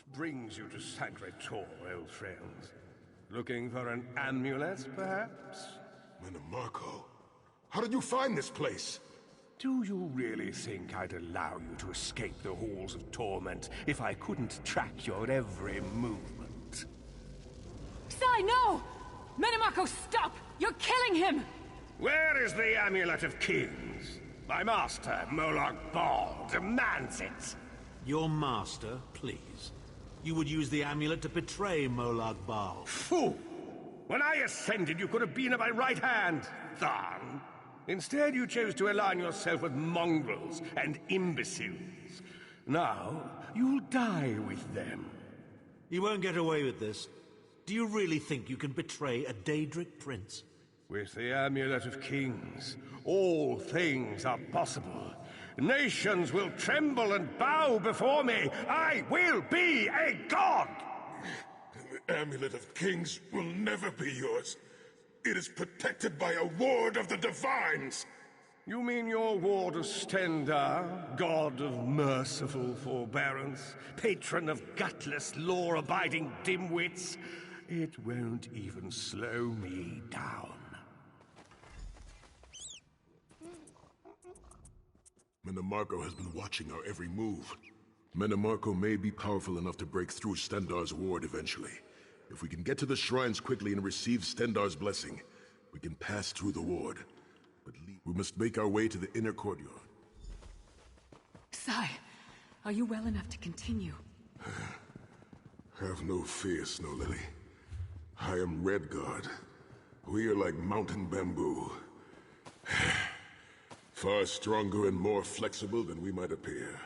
What brings you to Sacred Tor, old friends? Looking for an amulet, perhaps? Marco, how did you find this place? Do you really think I'd allow you to escape the halls of torment if I couldn't track your every movement? Sai, no! Marco, stop! You're killing him! Where is the Amulet of Kings? My master, Molag Bal, demands it! Your master, please. You would use the amulet to betray Molag Bal. Fool! When I ascended, you could have been at my right hand, Tharn. Instead, you chose to align yourself with mongrels and imbeciles. Now, you'll die with them. You won't get away with this. Do you really think you can betray a Daedric prince? With the Amulet of Kings, all things are possible. Nations will tremble and bow before me. I will be a god! The Amulet of Kings will never be yours. It is protected by a ward of the Divines! You mean your ward of Stendarr, god of merciful forbearance, patron of gutless, law-abiding dimwits? It won't even slow me down. Marco has been watching our every move. Marco may be powerful enough to break through Stendarr's ward eventually. If we can get to the shrines quickly and receive Stendarr's blessing, we can pass through the ward. But we must make our way to the inner courtyard. Sai, are you well enough to continue? Have no fear, Snow Lily. I am Redguard. We are like mountain bamboo. Far stronger and more flexible than we might appear.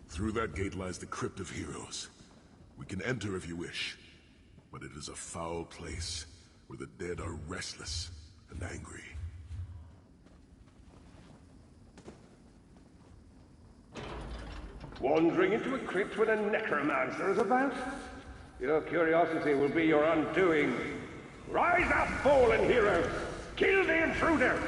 Through that gate lies the Crypt of Heroes. We can enter if you wish, but it is a foul place where the dead are restless and angry. Wandering into a crypt when a necromancer is about? Your curiosity will be your undoing. Rise up, fallen heroes! Kill the intruder!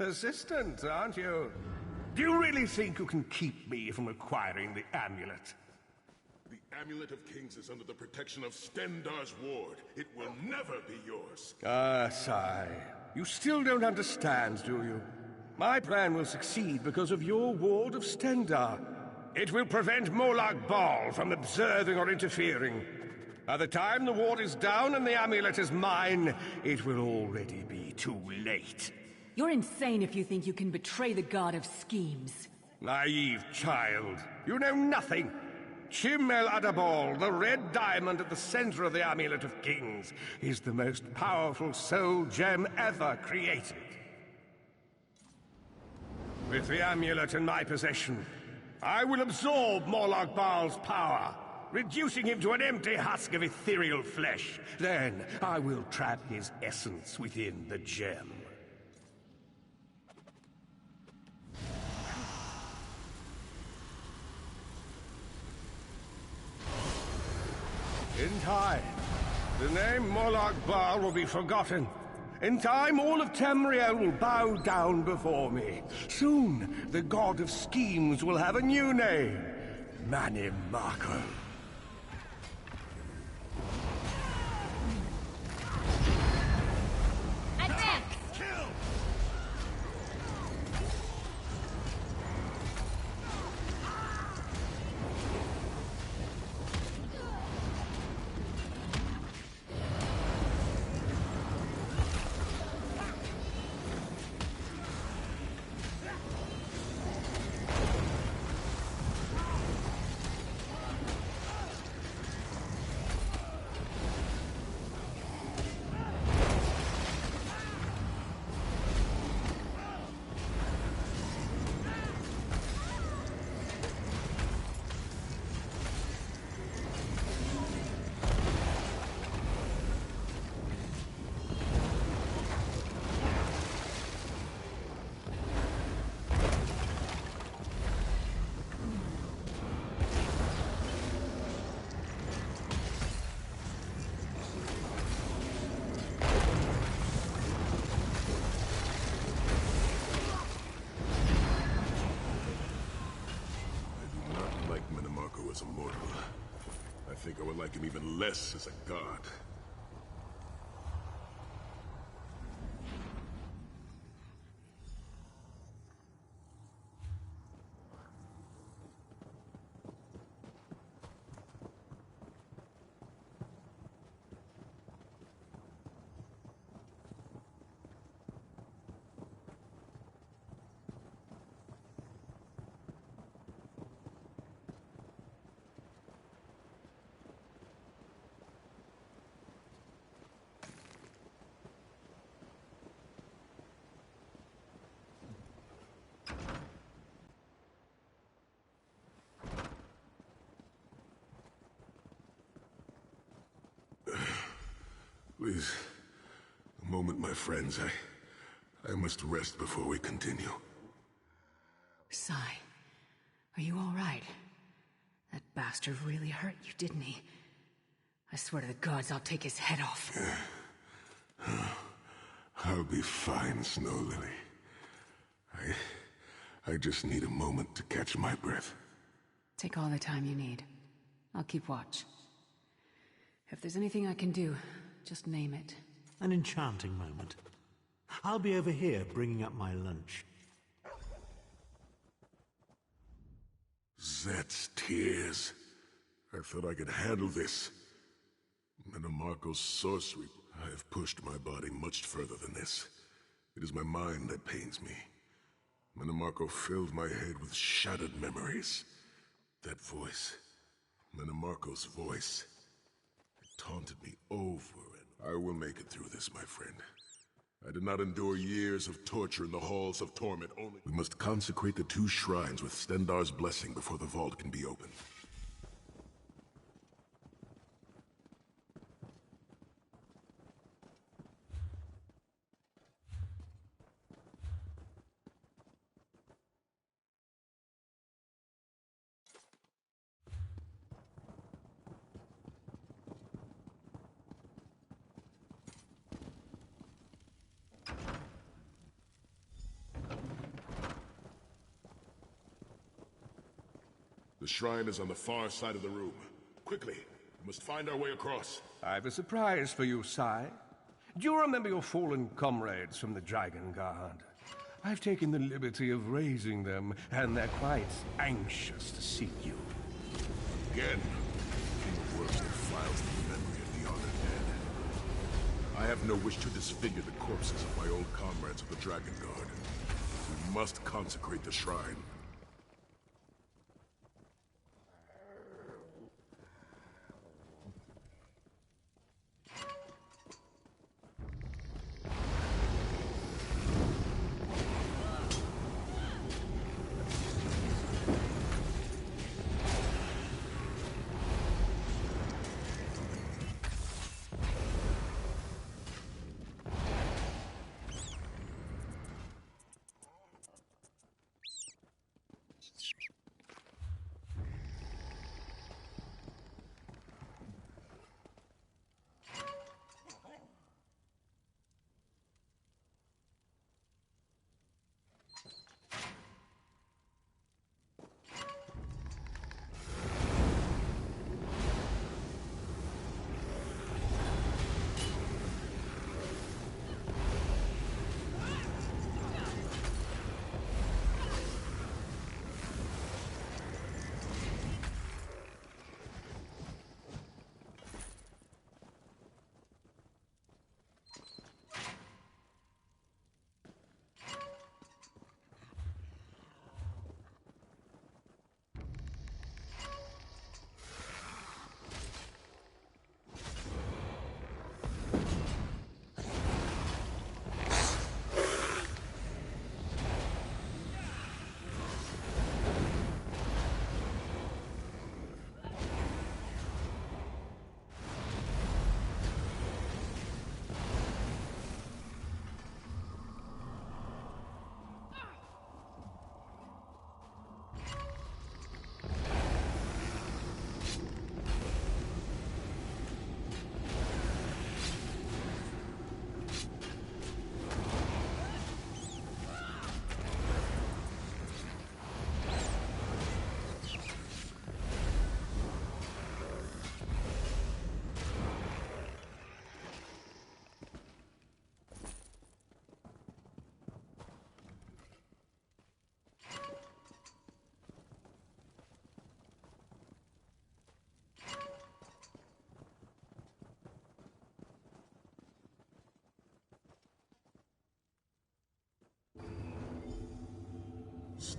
Persistent, aren't you? Do you really think you can keep me from acquiring the amulet? The Amulet of Kings is under the protection of Stendar's ward. It will never be yours. Ah, Sai. You still don't understand, do you? My plan will succeed because of your ward of Stendar. It will prevent Molag Bal from observing or interfering. By the time the ward is down and the amulet is mine, it will already be too late. You're insane if you think you can betray the god of schemes. Naive child. You know nothing. Chim El Adabal, the red diamond at the center of the Amulet of Kings, is the most powerful soul gem ever created. With the amulet in my possession, I will absorb Molag Bal's power, reducing him to an empty husk of ethereal flesh. Then I will trap his essence within the gem. In time, the name Molag Bal will be forgotten. In time, all of Tamriel will bow down before me. Soon, the god of schemes will have a new name. Manimarco. Advance! Kill! As a mortal, I think I would like him even less as a god. Please, a moment, my friends. I must rest before we continue. Sai, are you all right? That bastard really hurt you, didn't he? I swear to the gods I'll take his head off. I'll be fine, Snow Lily. I just need a moment to catch my breath. Take all the time you need. I'll keep watch. If there's anything I can do, just name it. An enchanting moment. I'll be over here bringing up my lunch. Zet's tears. I thought I could handle this. Manimarco's sorcery. I have pushed my body much further than this. It is my mind that pains me. Manimarco filled my head with shattered memories. That voice, Manimarco's voice, it taunted me over and I will make it through this, my friend. I did not endure years of torture in the halls of torment only. We must consecrate the 2 shrines with Stendar's blessing before the vault can be opened. The shrine is on the far side of the room. Quickly, we must find our way across. I've a surprise for you, Sai. Do you remember your fallen comrades from the Dragon Guard? I've taken the liberty of raising them, and they're quite anxious to see you. Again, King of Worms defiles the memory of the honored dead. I have no wish to disfigure the corpses of my old comrades of the Dragon Guard. We must consecrate the shrine.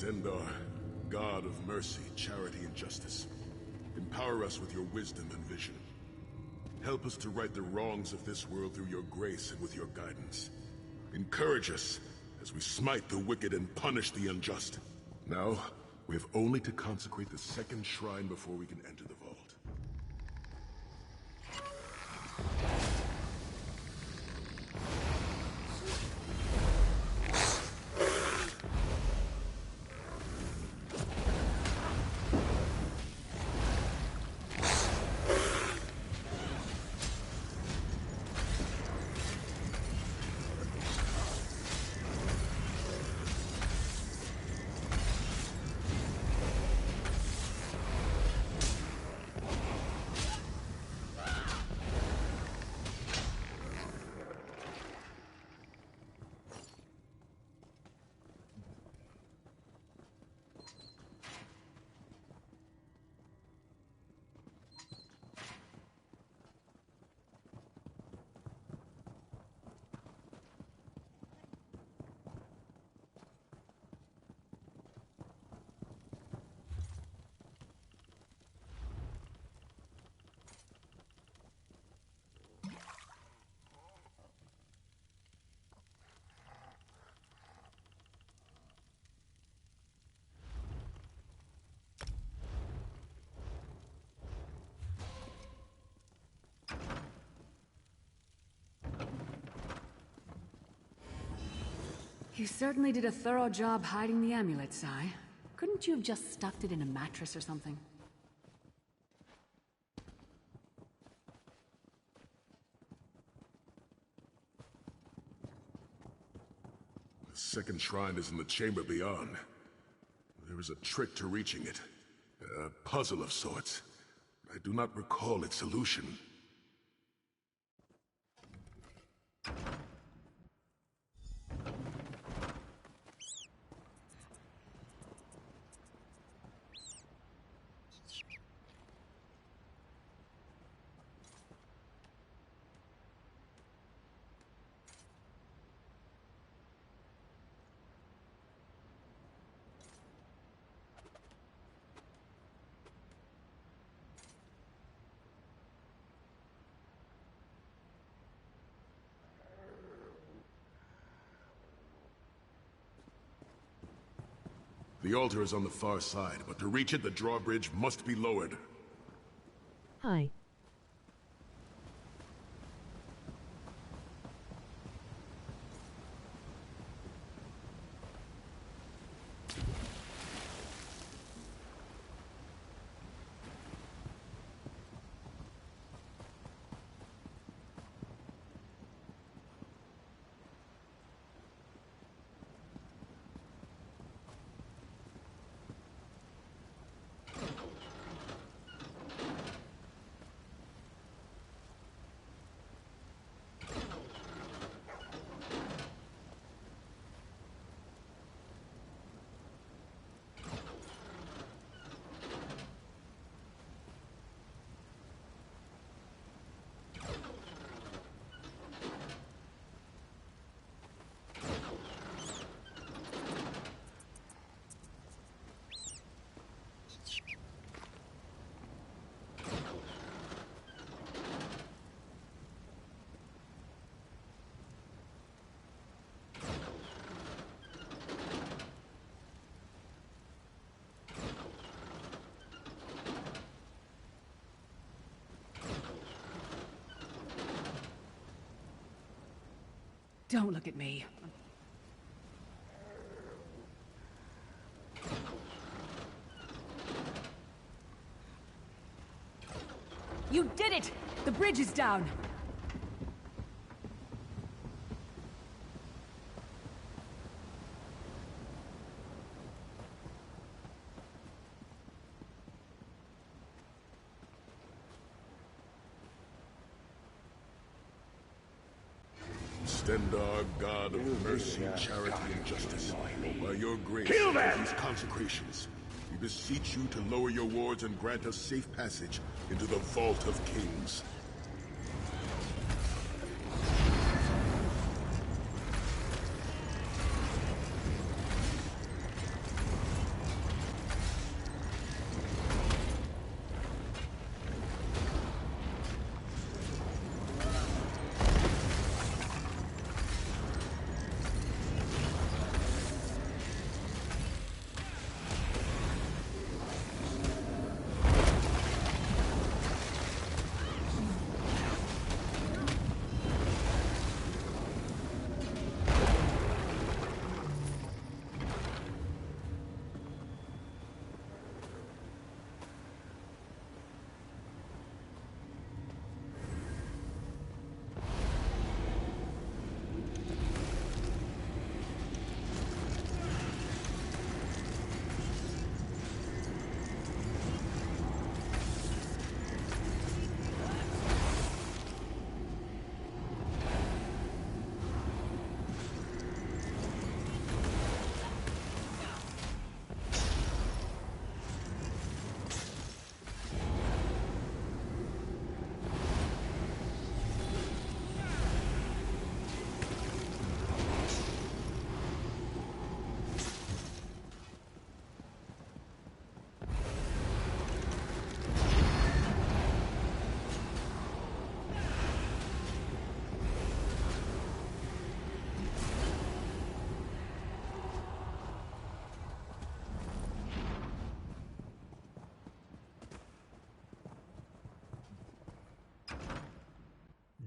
Stendarr, God of mercy, charity, and justice, empower us with your wisdom and vision. Help us to right the wrongs of this world through your grace and with your guidance. Encourage us as we smite the wicked and punish the unjust. Now, we have only to consecrate the second shrine before we can enter the vault. You certainly did a thorough job hiding the amulet, Sai. Couldn't you have just stuffed it in a mattress or something? The second shrine is in the chamber beyond. There is a trick to reaching it. puzzle of sorts. I do not recall its solution. The altar is on the far side, but to reach it, the drawbridge must be lowered. Hi. Don't look at me. You did it! The bridge is down! Stendar, God of mercy, charity, and justice, by your grace Kill them! and these consecrations, we beseech you to lower your wards and grant us safe passage into the Vault of Kings.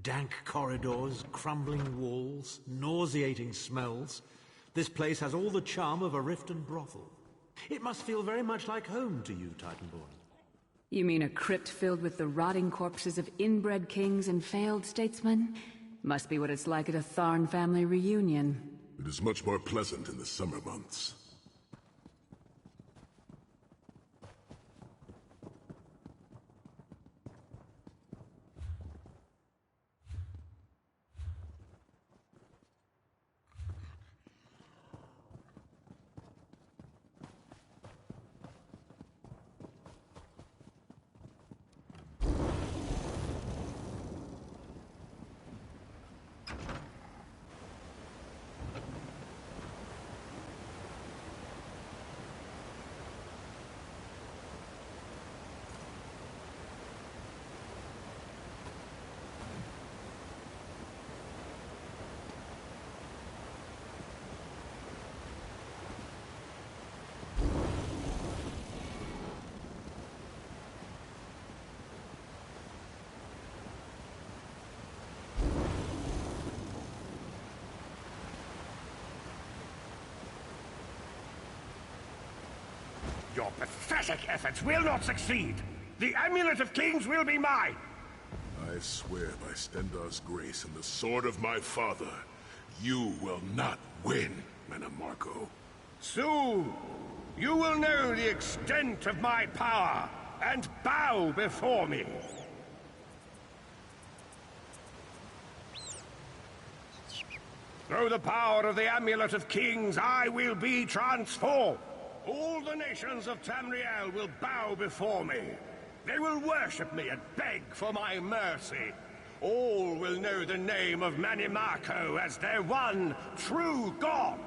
Dank corridors, crumbling walls, nauseating smells. This place has all the charm of a Riften brothel. It must feel very much like home to you, Titanborn. You mean a crypt filled with the rotting corpses of inbred kings and failed statesmen? Must be what it's like at a Tharn family reunion. It is much more pleasant in the summer months. Your pathetic efforts will not succeed. The Amulet of Kings will be mine. I swear by Stendar's grace and the sword of my father, you will not win, Manamarco. Soon, you will know the extent of my power and bow before me. Through the power of the Amulet of Kings, I will be transformed. All the nations of Tamriel will bow before me. They will worship me and beg for my mercy. All will know the name of Manimarco as their one true god.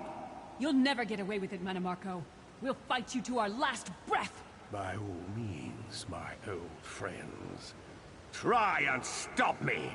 You'll never get away with it, Manamarco. We'll fight you to our last breath. By all means, my old friends. Try and stop me.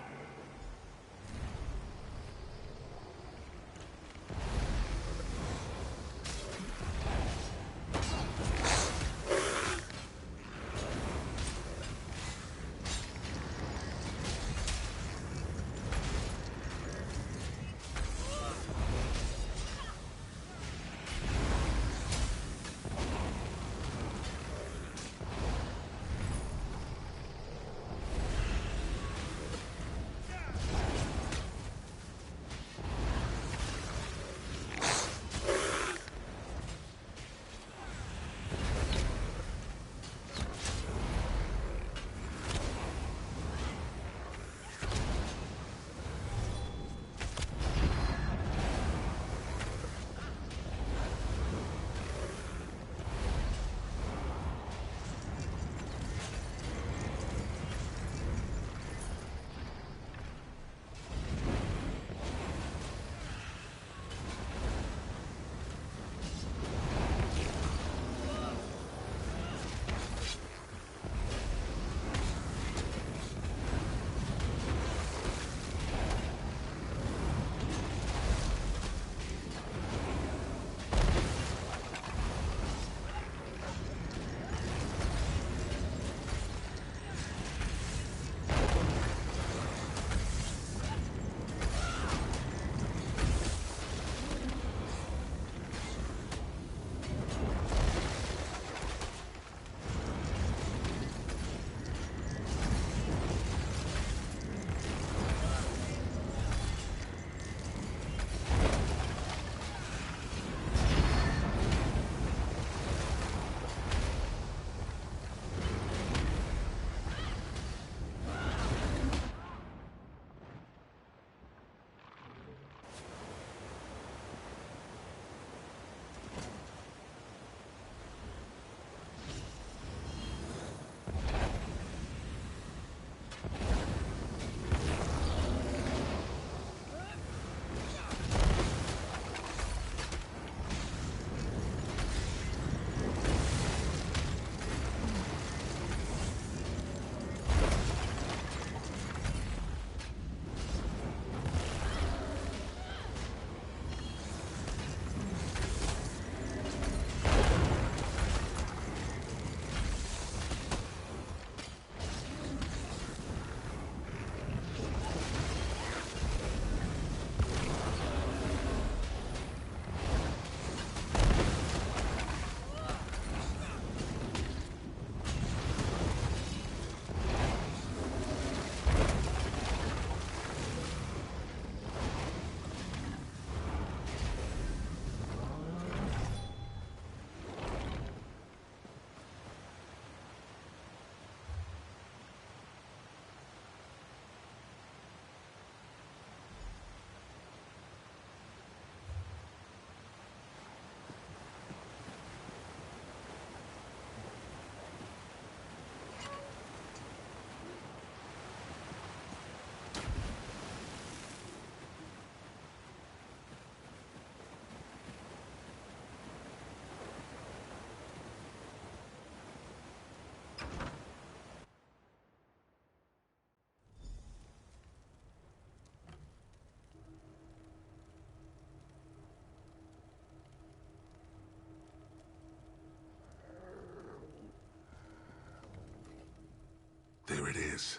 There it is.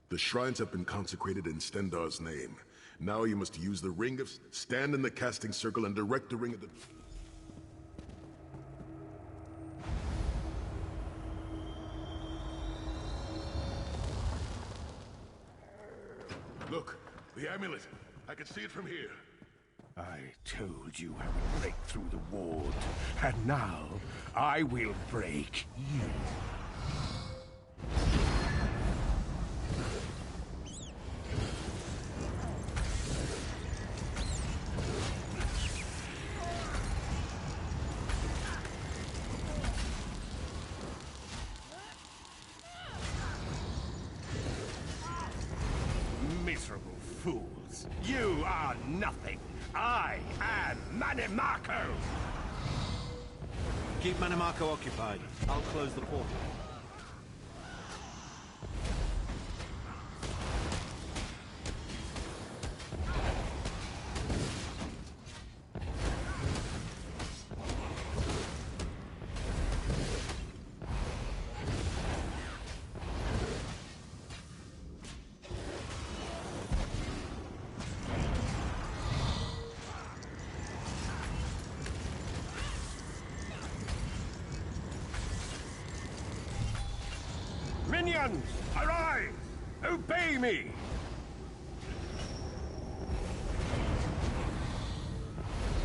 The shrines have been consecrated in Stendar's name. Now you must use the ring of... Stand in the casting circle and direct the ring of the... Look, the amulet. I can see it from here. I told you I would break through the ward, and now I will break you. Miserable fools. You are nothing. I am Manimarco! Keep Manimarco occupied. I'll close the portal. Minions, arise! Obey me!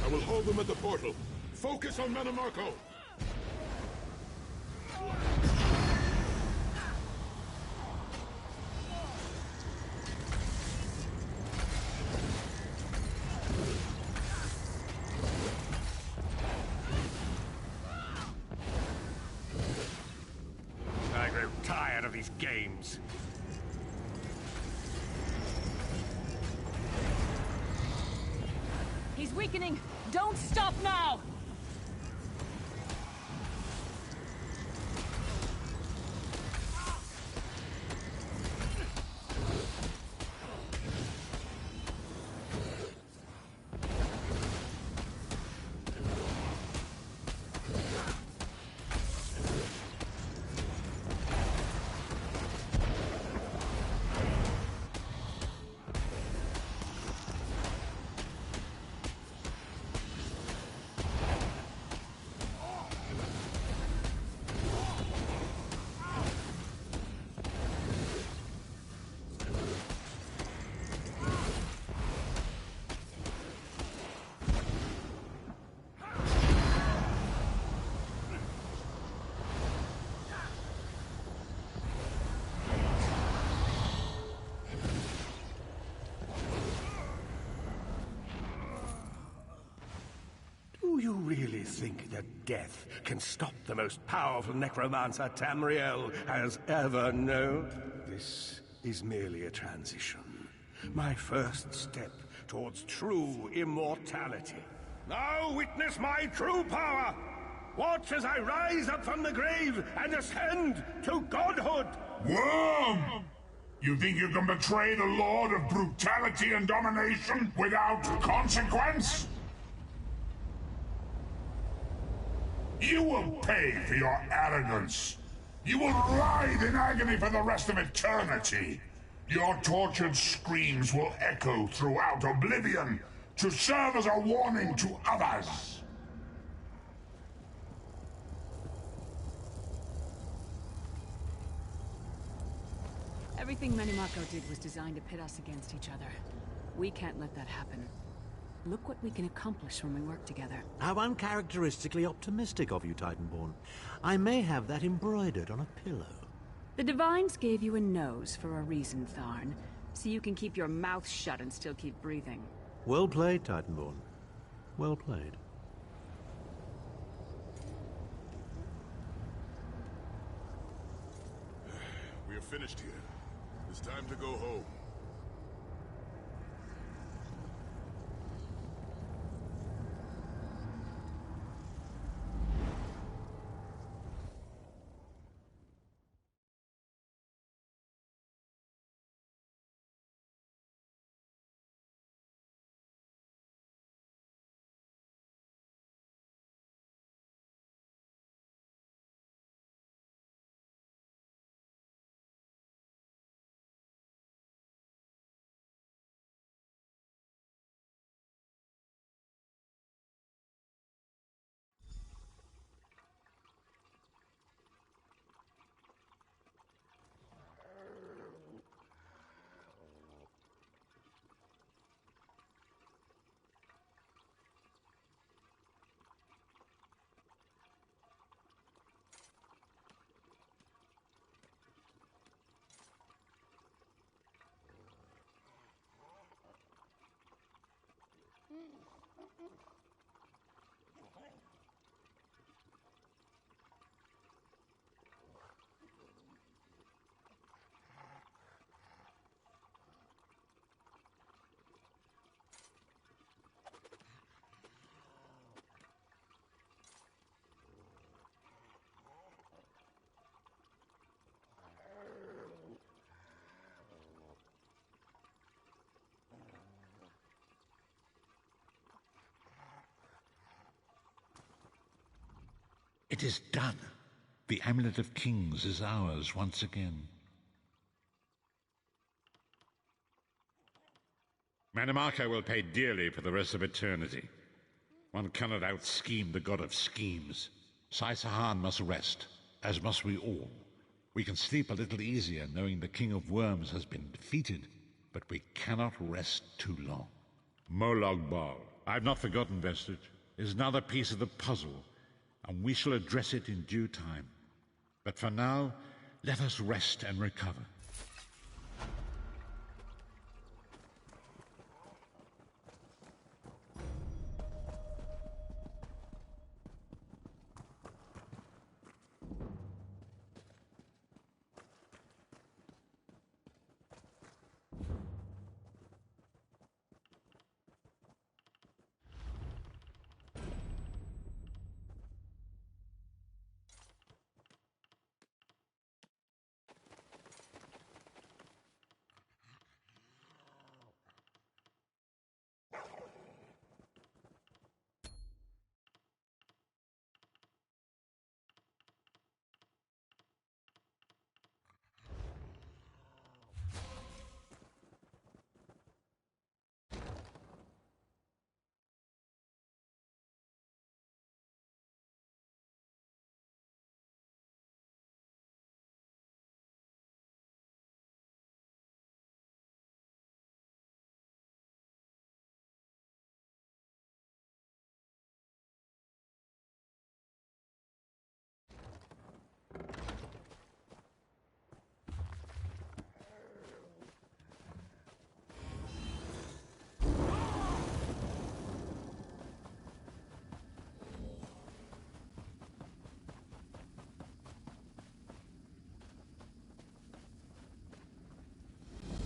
I will hold them at the portal. Focus on Manimarco! I grow tired of these games. He's weakening! Don't stop now! Do you really think that death can stop the most powerful necromancer Tamriel has ever known? This is merely a transition. My first step towards true immortality. Now witness my true power! Watch as I rise up from the grave and ascend to godhood! Worm! You think you can betray the Lord of Brutality and Domination without consequence? You will pay for your arrogance. You will writhe in agony for the rest of eternity. Your tortured screams will echo throughout oblivion to serve as a warning to others. Everything Manimarco did was designed to pit us against each other. We can't let that happen. Look what we can accomplish when we work together. How uncharacteristically optimistic of you, Titanborn. I may have that embroidered on a pillow. The Divines gave you a nose for a reason, Tharn. So you can keep your mouth shut and still keep breathing. Well played, Titanborn. Well played. We are finished here. It's time to go home. It is done. The Amulet of Kings is ours once again. Manimarco will pay dearly for the rest of eternity. One cannot out-scheme the god of schemes. Sai Sahan must rest, as must we all. We can sleep a little easier knowing the King of Worms has been defeated, but we cannot rest too long. Molag Bal, I've not forgotten, Vestige, is another piece of the puzzle, and we shall address it in due time. But for now, let us rest and recover.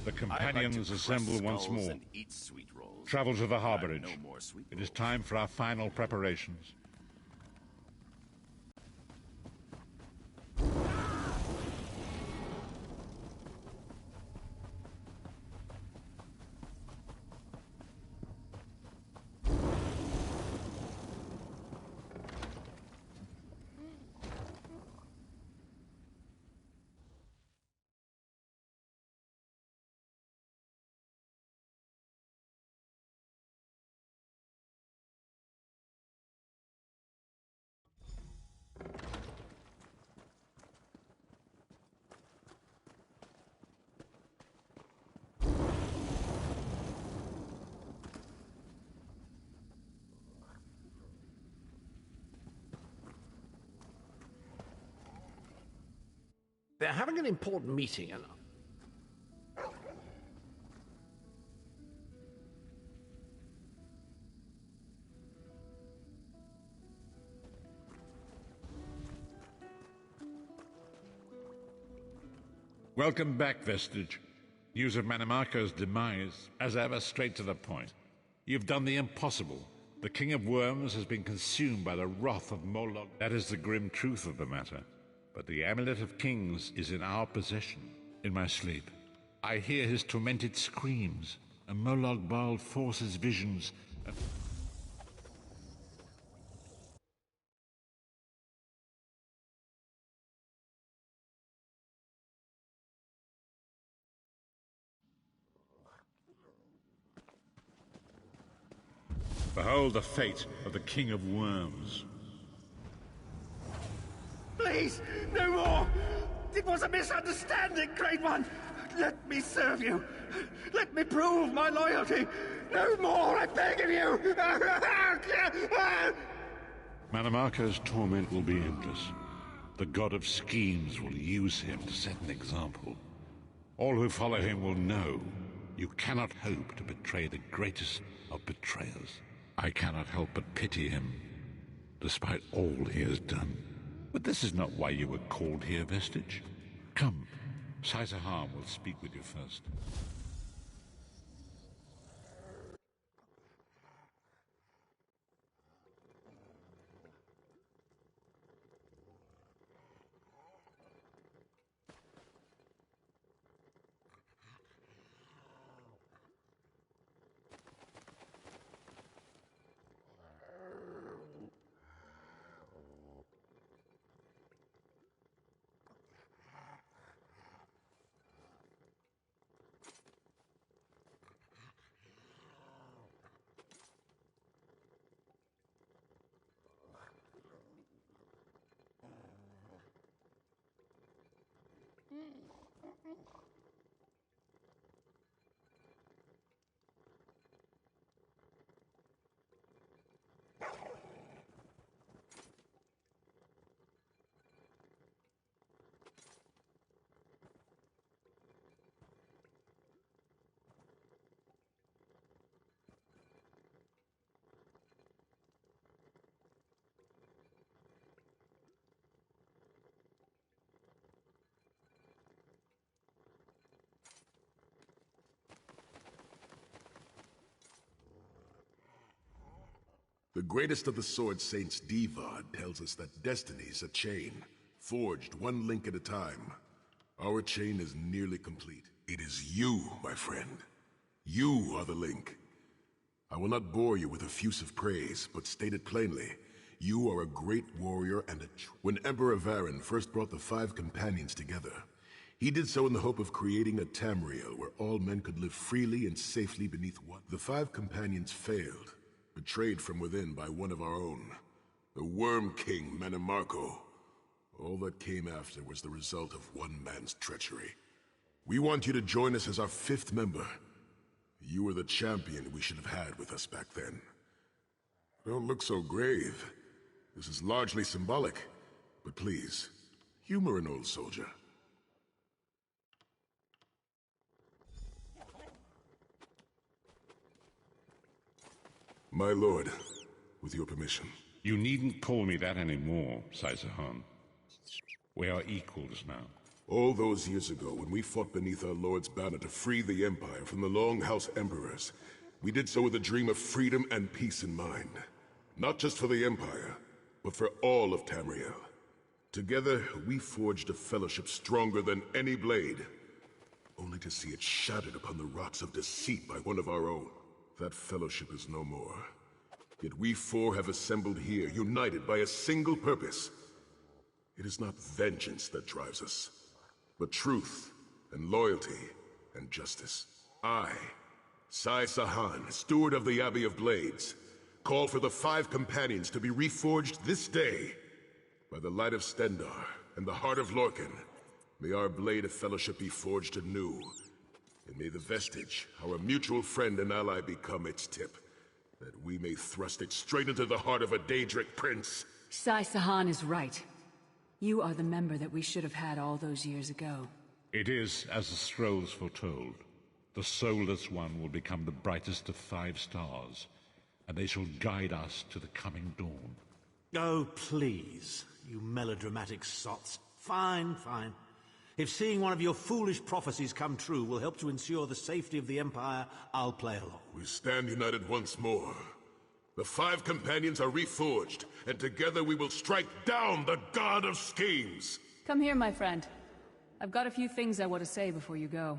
The companions assemble once more. Travel to the harborage. It is time for our final preparations. They're having an important meeting and... Welcome back, Vestige. News of Manimarco's demise, as ever, straight to the point. You've done the impossible. The King of Worms has been consumed by the wrath of Molag. That is the grim truth of the matter. But the Amulet of Kings is in our possession. In my sleep, I hear his tormented screams, and Molag Bal forces visions. Behold the fate of the King of Worms. Please, no more! It was a misunderstanding, Great One! Let me serve you! Let me prove my loyalty! No more, I beg of you! Manimarco's torment will be endless. The god of schemes will use him to set an example. All who follow him will know you cannot hope to betray the greatest of betrayers. I cannot help but pity him, despite all he has done. But this is not why you were called here, Vestige. Come, Sai Sahan will speak with you first. The greatest of the Sword Saints, Divad, tells us that destiny's a chain, forged one link at a time. Our chain is nearly complete. It is you, my friend. You are the link. I will not bore you with effusive praise, but state it plainly. You are a great warrior and When Emperor Varen first brought the five companions together, he did so in the hope of creating a Tamriel where all men could live freely and safely beneath one. The five companions failed, betrayed from within by one of our own, the Worm King Menemarco. All that came after was the result of one man's treachery. We want you to join us as our fifth member. You were the champion we should have had with us back then. Don't look so grave. This is largely symbolic, but please, humor an old soldier. My lord, with your permission. You needn't call me that anymore, Saisahan. We are equals now. All those years ago, when we fought beneath our lord's banner to free the Empire from the Longhouse Emperors, we did so with a dream of freedom and peace in mind. Not just for the Empire, but for all of Tamriel. Together, we forged a fellowship stronger than any blade, only to see it shattered upon the rocks of deceit by one of our own. That fellowship is no more. Yet we four have assembled here, united by a single purpose. It is not vengeance that drives us, but truth and loyalty and justice. I, Saisahan, steward of the Abbey of Blades, call for the five companions to be reforged this day. By the light of Stendarr and the heart of Lorkhan, may our blade of fellowship be forged anew. And may the vestige, our mutual friend and ally, become its tip, that we may thrust it straight into the heart of a Daedric prince. Saisahan is right. You are the member that we should have had all those years ago. It is as the scrolls foretold. The soulless one will become the brightest of 5 stars, and they shall guide us to the coming dawn. Oh, please, you melodramatic sots. Fine, fine. If seeing one of your foolish prophecies come true will help to ensure the safety of the Empire, I'll play along. We stand united once more. The five companions are reforged, and together we will strike down the God of Schemes! Come here, my friend. I've got a few things I want to say before you go.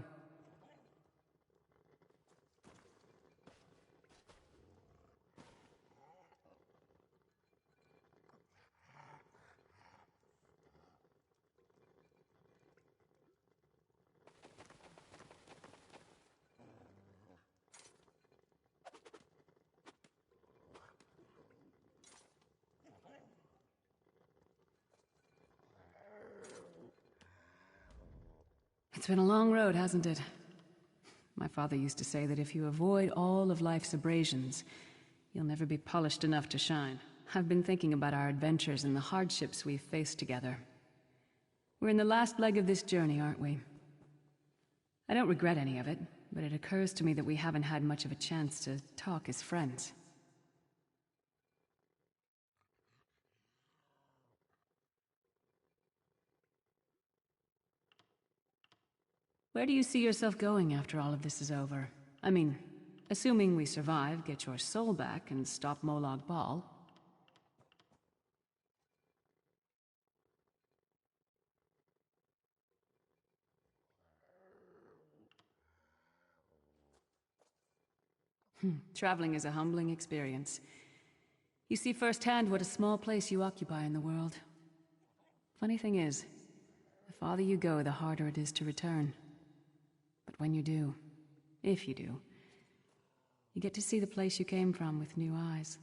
It's been a long road, hasn't it? My father used to say that if you avoid all of life's abrasions, you'll never be polished enough to shine. I've been thinking about our adventures and the hardships we've faced together. We're in the last leg of this journey, aren't we? I don't regret any of it, but it occurs to me that we haven't had much of a chance to talk as friends. Where do you see yourself going after all of this is over? I mean, assuming we survive, get your soul back, and stop Molag Bal. Traveling is a humbling experience. You see firsthand what a small place you occupy in the world. Funny thing is, the farther you go, the harder it is to return. But when you do, if you do, you get to see the place you came from with new eyes.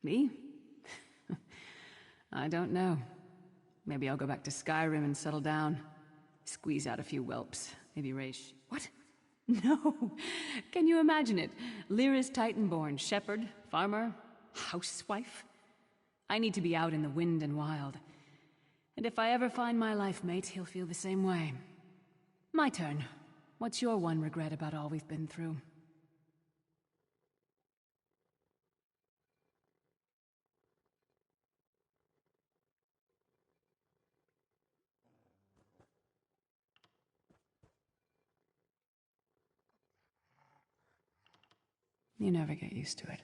Me? I don't know. Maybe I'll go back to Skyrim and settle down. Squeeze out a few whelps. Maybe raise... What? No! Can you imagine it? Lyra's Titanborn, shepherd, farmer, housewife? I need to be out in the wind and wild. And if I ever find my life mate, he'll feel the same way. My turn. What's your one regret about all we've been through? You never get used to it.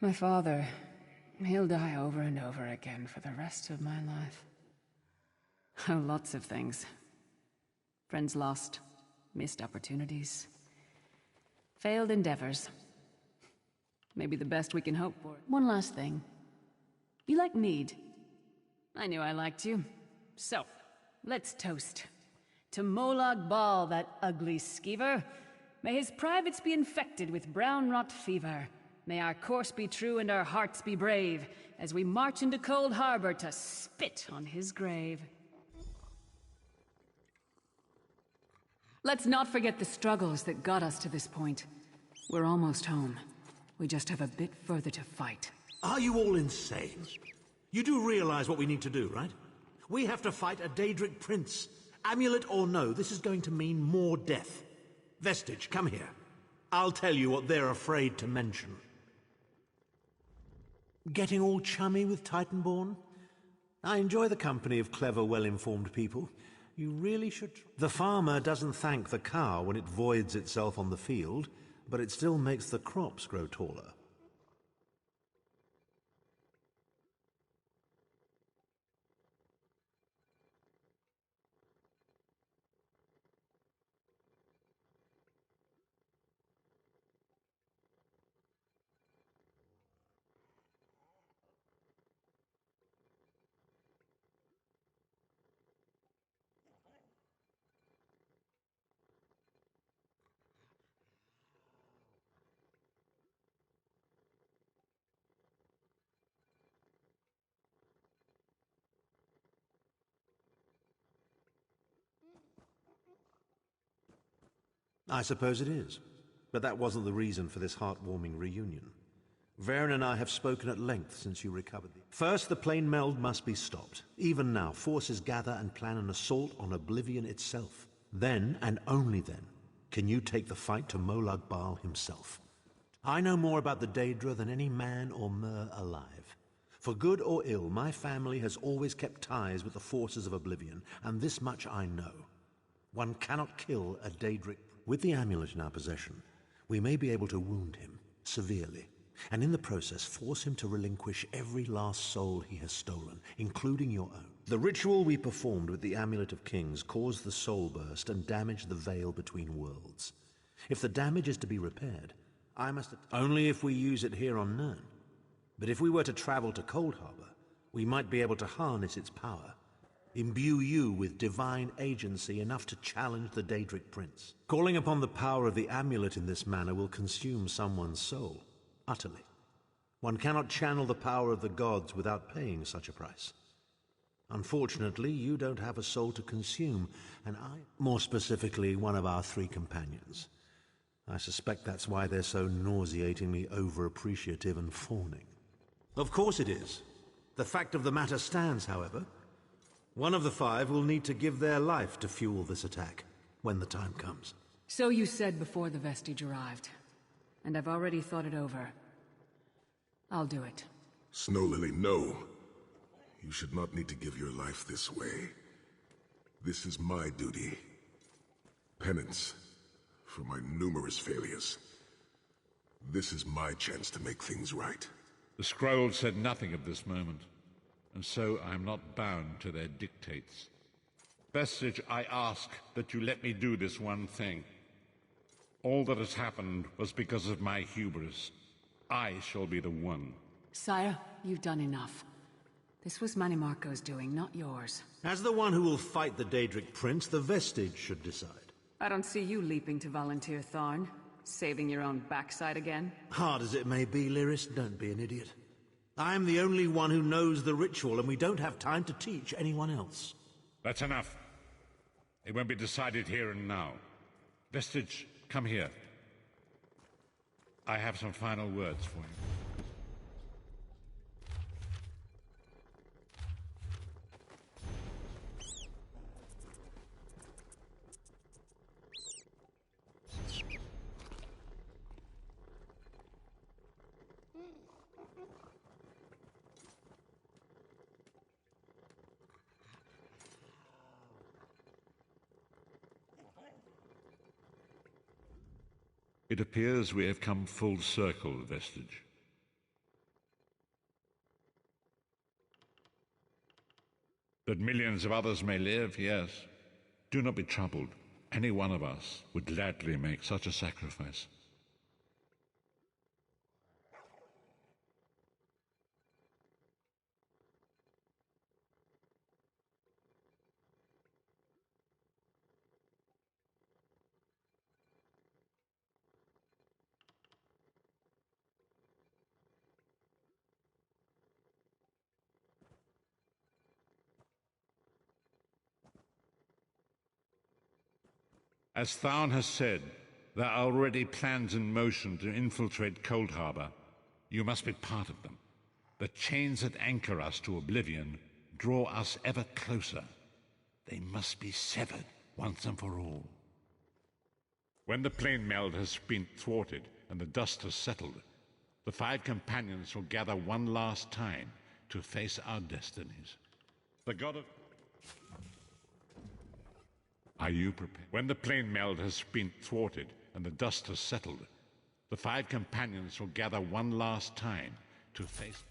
My father, he'll die over and over again for the rest of my life. Oh, lots of things. Friends lost, missed opportunities, failed endeavors. Maybe the best we can hope for. One last thing. You like mead? I knew I liked you. So, let's toast. To Molag Bal, that ugly skeever. May his privates be infected with brown rot fever. May our course be true and our hearts be brave, as we march into Cold Harbor to spit on his grave. Let's not forget the struggles that got us to this point. We're almost home. We just have a bit further to fight. Are you all insane? You do realize what we need to do, right? We have to fight a Daedric prince. Amulet or no, this is going to mean more death. Vestige, come here. I'll tell you what they're afraid to mention. Getting all chummy with Titanborn? I enjoy the company of clever, well-informed people. You really should... The farmer doesn't thank the cow when it voids itself on the field, but it still makes the crops grow taller. I suppose it is. But that wasn't the reason for this heartwarming reunion. Varen and I have spoken at length since you recovered the... First, the plane meld must be stopped. Even now, forces gather and plan an assault on Oblivion itself. Then, and only then, can you take the fight to Molag Bal himself. I know more about the Daedra than any man or mer alive. For good or ill, my family has always kept ties with the forces of Oblivion, and this much I know. One cannot kill a Daedric. With the amulet in our possession, we may be able to wound him severely, and in the process force him to relinquish every last soul he has stolen, including your own. The ritual we performed with the Amulet of Kings caused the soul burst and damaged the veil between worlds. If the damage is to be repaired, I must... Only if we use it here on Nirn. But if we were to travel to Cold Harbor, we might be able to harness its power. Imbue you with divine agency enough to challenge the Daedric Prince. Calling upon the power of the amulet in this manner will consume someone's soul, utterly. One cannot channel the power of the gods without paying such a price. Unfortunately, you don't have a soul to consume, and I... More specifically, one of our 3 companions. I suspect that's why they're so nauseatingly over-appreciative and fawning. Of course it is. The fact of the matter stands, however. One of the 5 will need to give their life to fuel this attack, when the time comes. So you said before the vestige arrived, and I've already thought it over. I'll do it. Snow Lily, no. You should not need to give your life this way. This is my duty. Penance for my numerous failures. This is my chance to make things right. The scroll said nothing of this moment, and so I am not bound to their dictates. Vestige, I ask that you let me do this one thing. All that has happened was because of my hubris. I shall be the one. Sire, you've done enough. This was Manimarco's doing, not yours. As the one who will fight the Daedric Prince, the Vestige should decide. I don't see you leaping to volunteer, Tharn. Saving your own backside again? Hard as it may be, Lyris, don't be an idiot. I'm the only one who knows the ritual, and we don't have time to teach anyone else. That's enough. It won't be decided here and now. Vestige, come here. I have some final words for you. It appears we have come full circle, Vestige. That millions of others may live, yes. Do not be troubled. Any one of us would gladly make such a sacrifice. As Thaun has said, there are already plans in motion to infiltrate Cold Harbor. You must be part of them. The chains that anchor us to oblivion draw us ever closer. They must be severed once and for all. When the plane meld has been thwarted and the dust has settled, the 5 companions will gather one last time to face our destinies. The god of... Are you prepared? When the plane meld has been thwarted and the dust has settled, the 5 companions will gather one last time to face...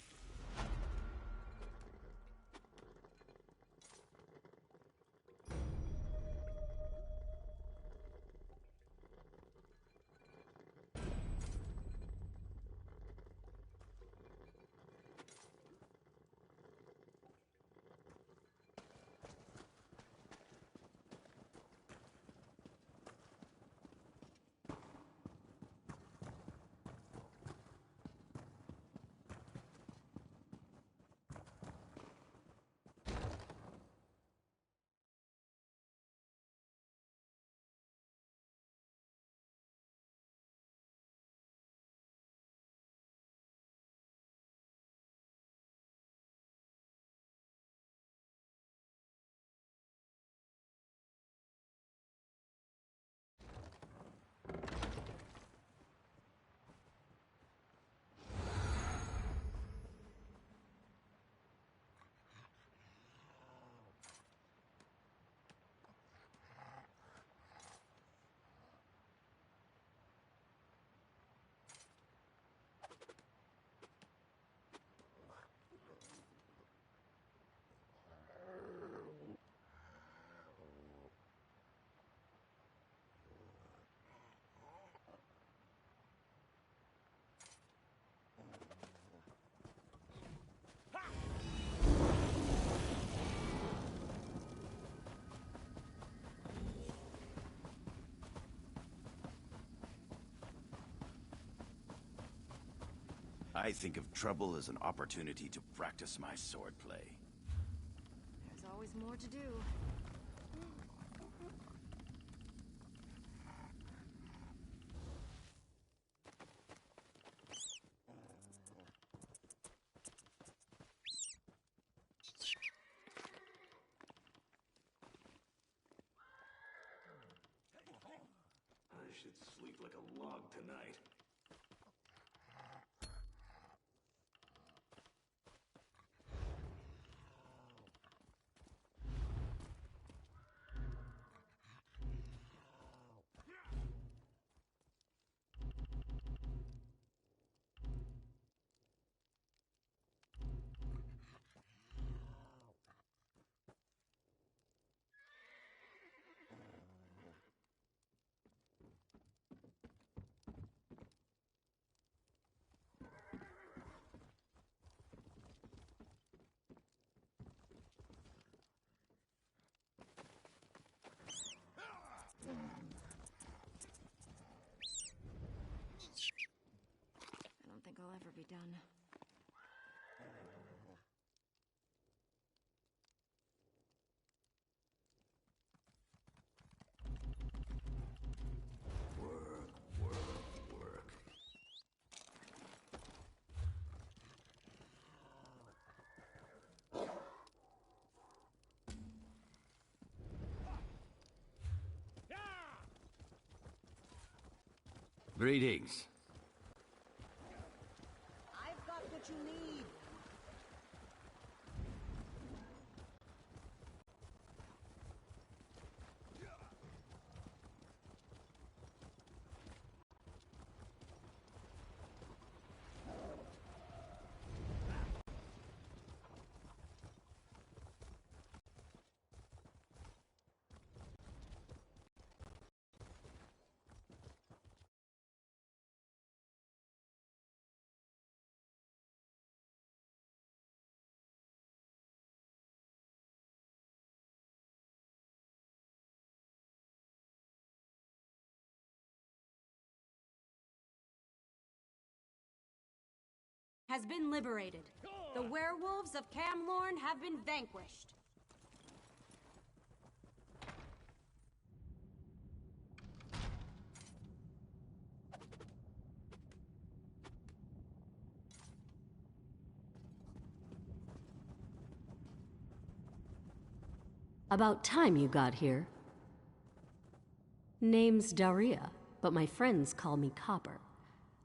I think of trouble as an opportunity to practice my swordplay. There's always more to do. I should sleep like a log tonight. be done. Greetings. I've got what you need. Has been liberated. The werewolves of Camlorn have been vanquished. About time you got here. Name's Daria, but my friends call me Copper.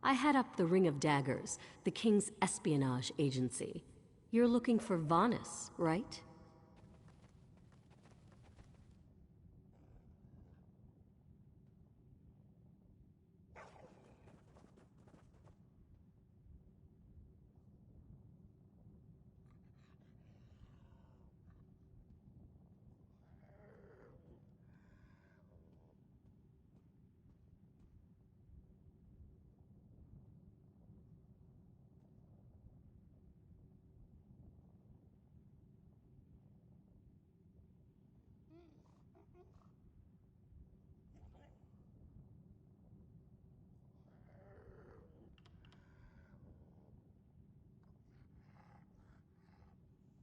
I head up the Ring of Daggers, the King's espionage agency. You're looking for Vanus, right?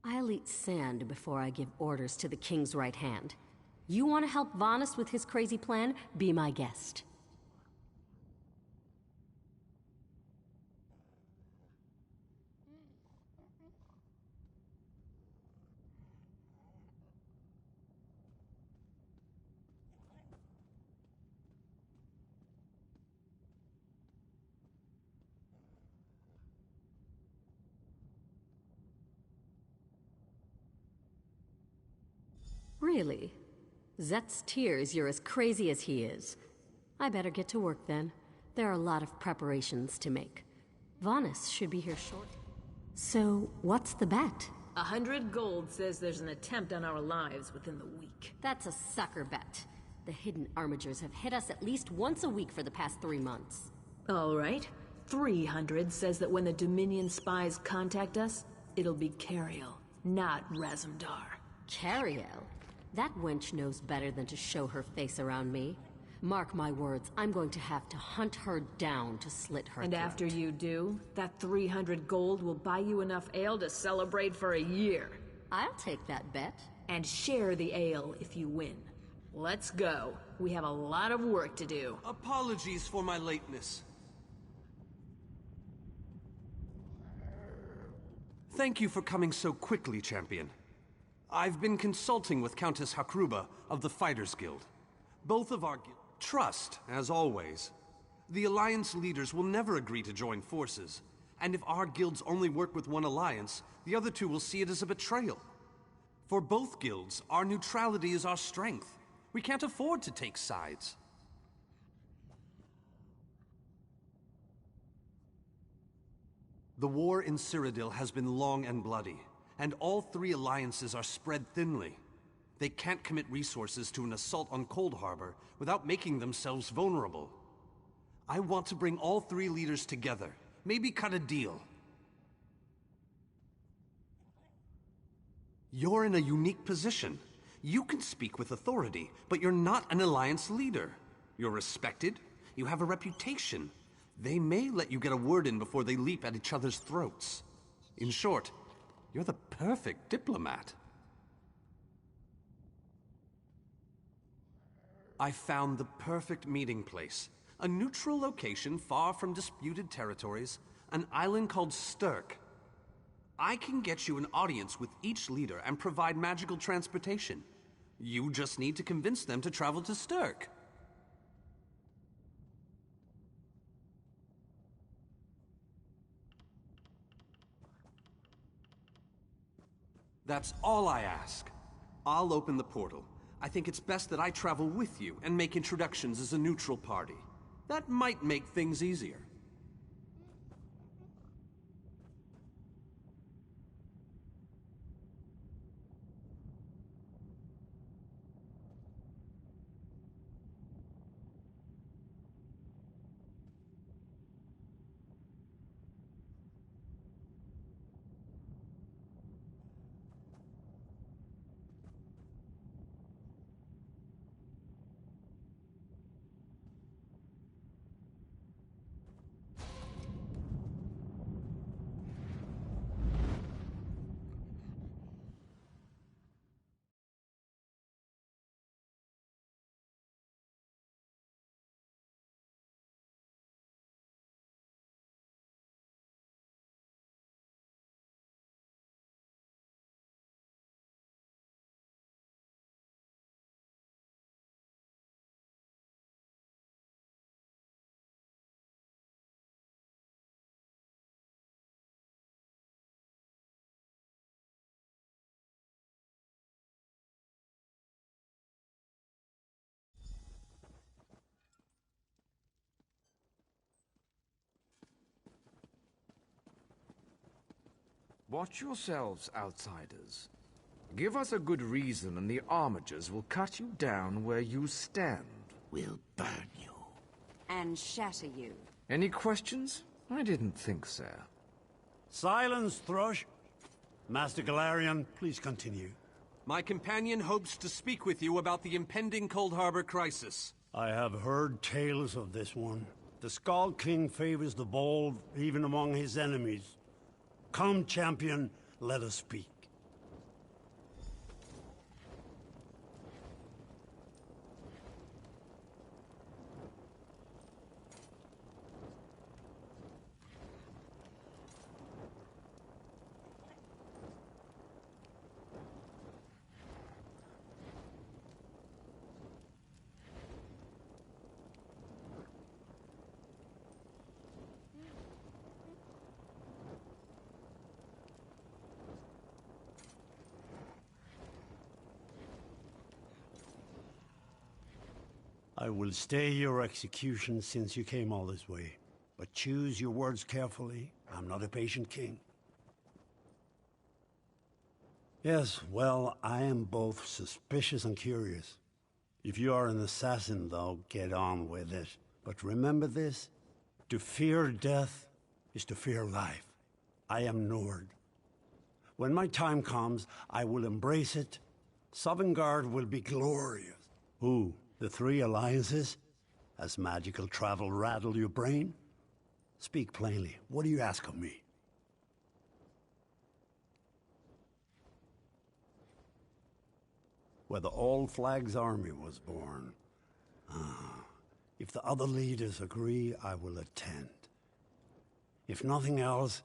I'll eat sand before I give orders to the King's right hand. You want to help Vanus with his crazy plan? Be my guest. Really? Zet's tears you're as crazy as he is. I better get to work then. There are a lot of preparations to make. Vanus should be here shortly. So, what's the bet? 100 gold says there's an attempt on our lives within the week. That's a sucker bet. The hidden armigers have hit us at least once a week for the past 3 months. All right. 300 says that when the Dominion spies contact us, it'll be Cariel, not Razumdar. Cariel? That wench knows better than to show her face around me. Mark my words, I'm going to have to hunt her down to slit her And throat. after you do, that 300 gold will buy you enough ale to celebrate for a year. I'll take that bet. And share the ale if you win. Let's go. We have a lot of work to do. Apologies for my lateness. Thank you for coming so quickly, Champion. I've been consulting with Countess Hakruba of the Fighters Guild. Both of our trust, as always. The Alliance leaders will never agree to join forces, and if our guilds only work with one alliance, the other two will see it as a betrayal. For both guilds, our neutrality is our strength. We can't afford to take sides. The war in Cyrodiil has been long and bloody, and all three alliances are spread thinly. They can't commit resources to an assault on Cold Harbor without making themselves vulnerable. I want to bring all three leaders together, maybe cut a deal. You're in a unique position. You can speak with authority, but you're not an alliance leader. You're respected, you have a reputation. they may let you get a word in before they leap at each other's throats. In short, you're the perfect diplomat. I found the perfect meeting place. A neutral location far from disputed territories, an island called Stirk. I can get you an audience with each leader and provide magical transportation. You just need to convince them to travel to Stirk. That's all I ask. I'll open the portal. I think it's best that I travel with you and make introductions as a neutral party. That might make things easier. Watch yourselves, outsiders. Give us a good reason and the Armigers will cut you down where you stand. We'll burn you. And shatter you. Any questions? I didn't think so. Silence, Thrush. Master Galarian, please continue. My companion hopes to speak with you about the impending Cold Harbor crisis. I have heard tales of this one. The Skald King favors the bold, even among his enemies. Come, champion, let us speak. I will stay your execution since you came all this way. But choose your words carefully. I'm not a patient king. Yes, well, I am both suspicious and curious. If you are an assassin, though, get on with it. But remember this, to fear death is to fear life. I am Nord. When my time comes, I will embrace it. Sovngarde will be glorious. Who? The three alliances? Has magical travel rattled your brain? Speak plainly. What do you ask of me? Where the All Flags army was born. If the other leaders agree, I will attend. If nothing else,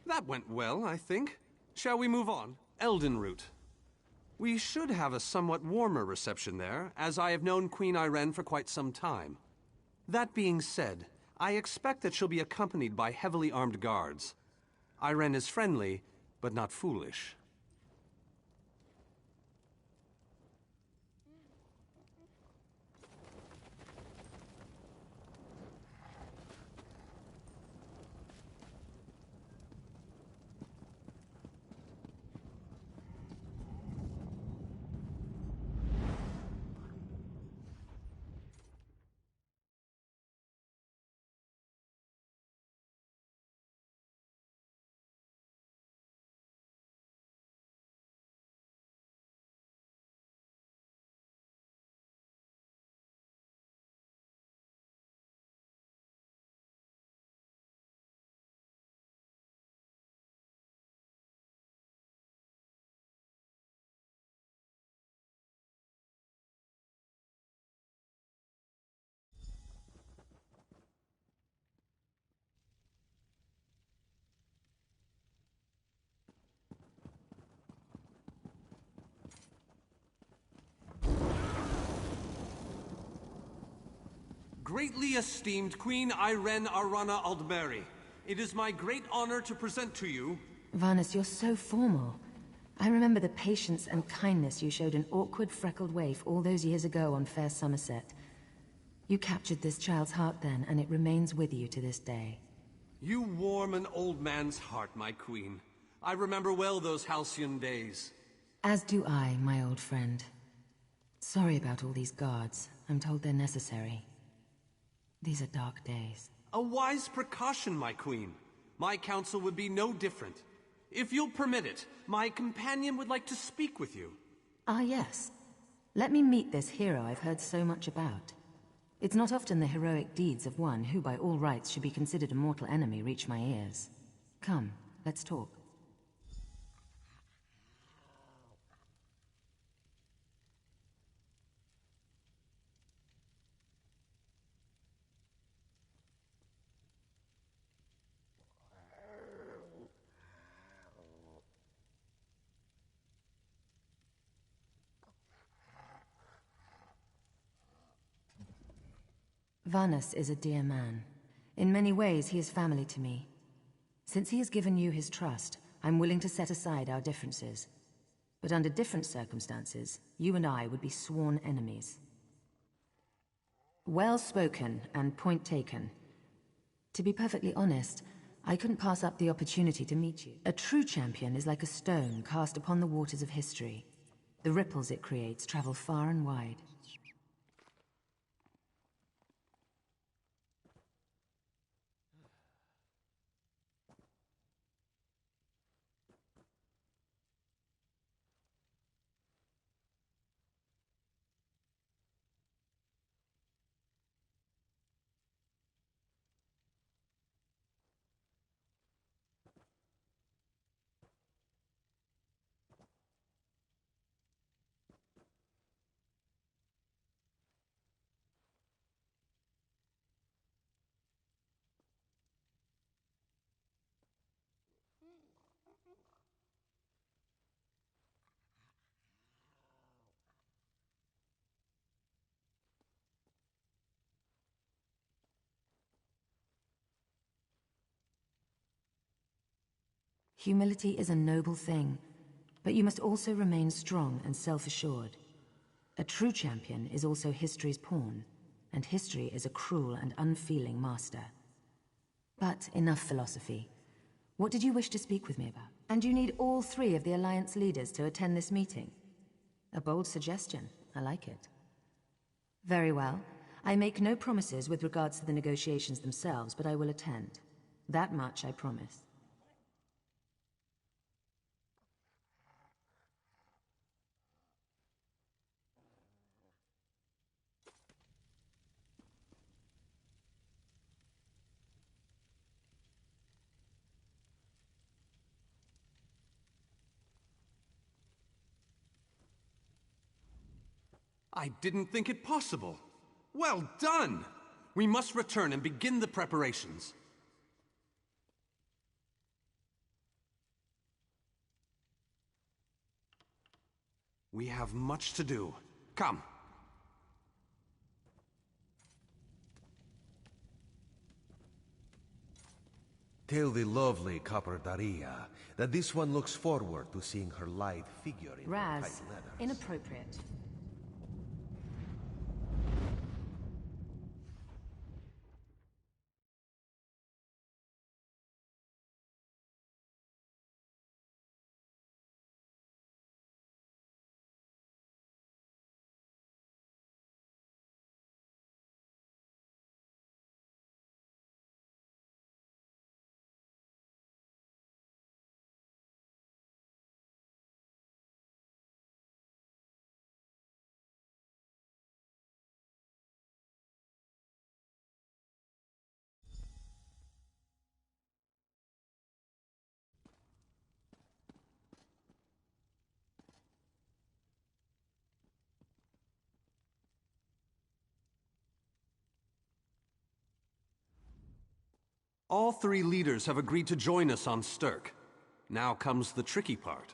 That went well, I think. Shall we move on? Elden Root. We should have a somewhat warmer reception there, as I have known Queen Irene for quite some time. That being said, I expect that she'll be accompanied by heavily armed guards. Irene is friendly, but not foolish. Greatly esteemed Queen Irene Arana Aldmeri, it is my great honor to present to you... Varnus, you're so formal. I remember the patience and kindness you showed an awkward, freckled waif all those years ago on fair Somerset. You captured this child's heart then, and it remains with you to this day. You warm an old man's heart, my queen. I remember well those halcyon days. As do I, my old friend. Sorry about all these guards. I'm told they're necessary. These are dark days. A wise precaution, my queen. My counsel would be no different. If you'll permit it, my companion would like to speak with you. Ah, yes. Let me meet this hero I've heard so much about. It's not often the heroic deeds of one who by all rights should be considered a mortal enemy reach my ears. Come, let's talk. Varnus is a dear man. In many ways, he is family to me. Since he has given you his trust, I'm willing to set aside our differences. But under different circumstances, you and I would be sworn enemies. Well spoken, and point taken. To be perfectly honest, I couldn't pass up the opportunity to meet you. A true champion is like a stone cast upon the waters of history. The ripples it creates travel far and wide. Humility is a noble thing, but you must also remain strong and self-assured. A true champion is also history's pawn, and history is a cruel and unfeeling master. But enough philosophy. What did you wish to speak with me about? And you need all three of the Alliance leaders to attend this meeting. A bold suggestion. I like it. Very well. I make no promises with regards to the negotiations themselves, but I will attend. That much I promise. I didn't think it possible. Well done! We must return and begin the preparations. We have much to do. Come. Tell the lovely Copper Daria that this one looks forward to seeing her lithe figure in Raz, tight leather. inappropriate. All three leaders have agreed to join us on Stirk. Now comes the tricky part.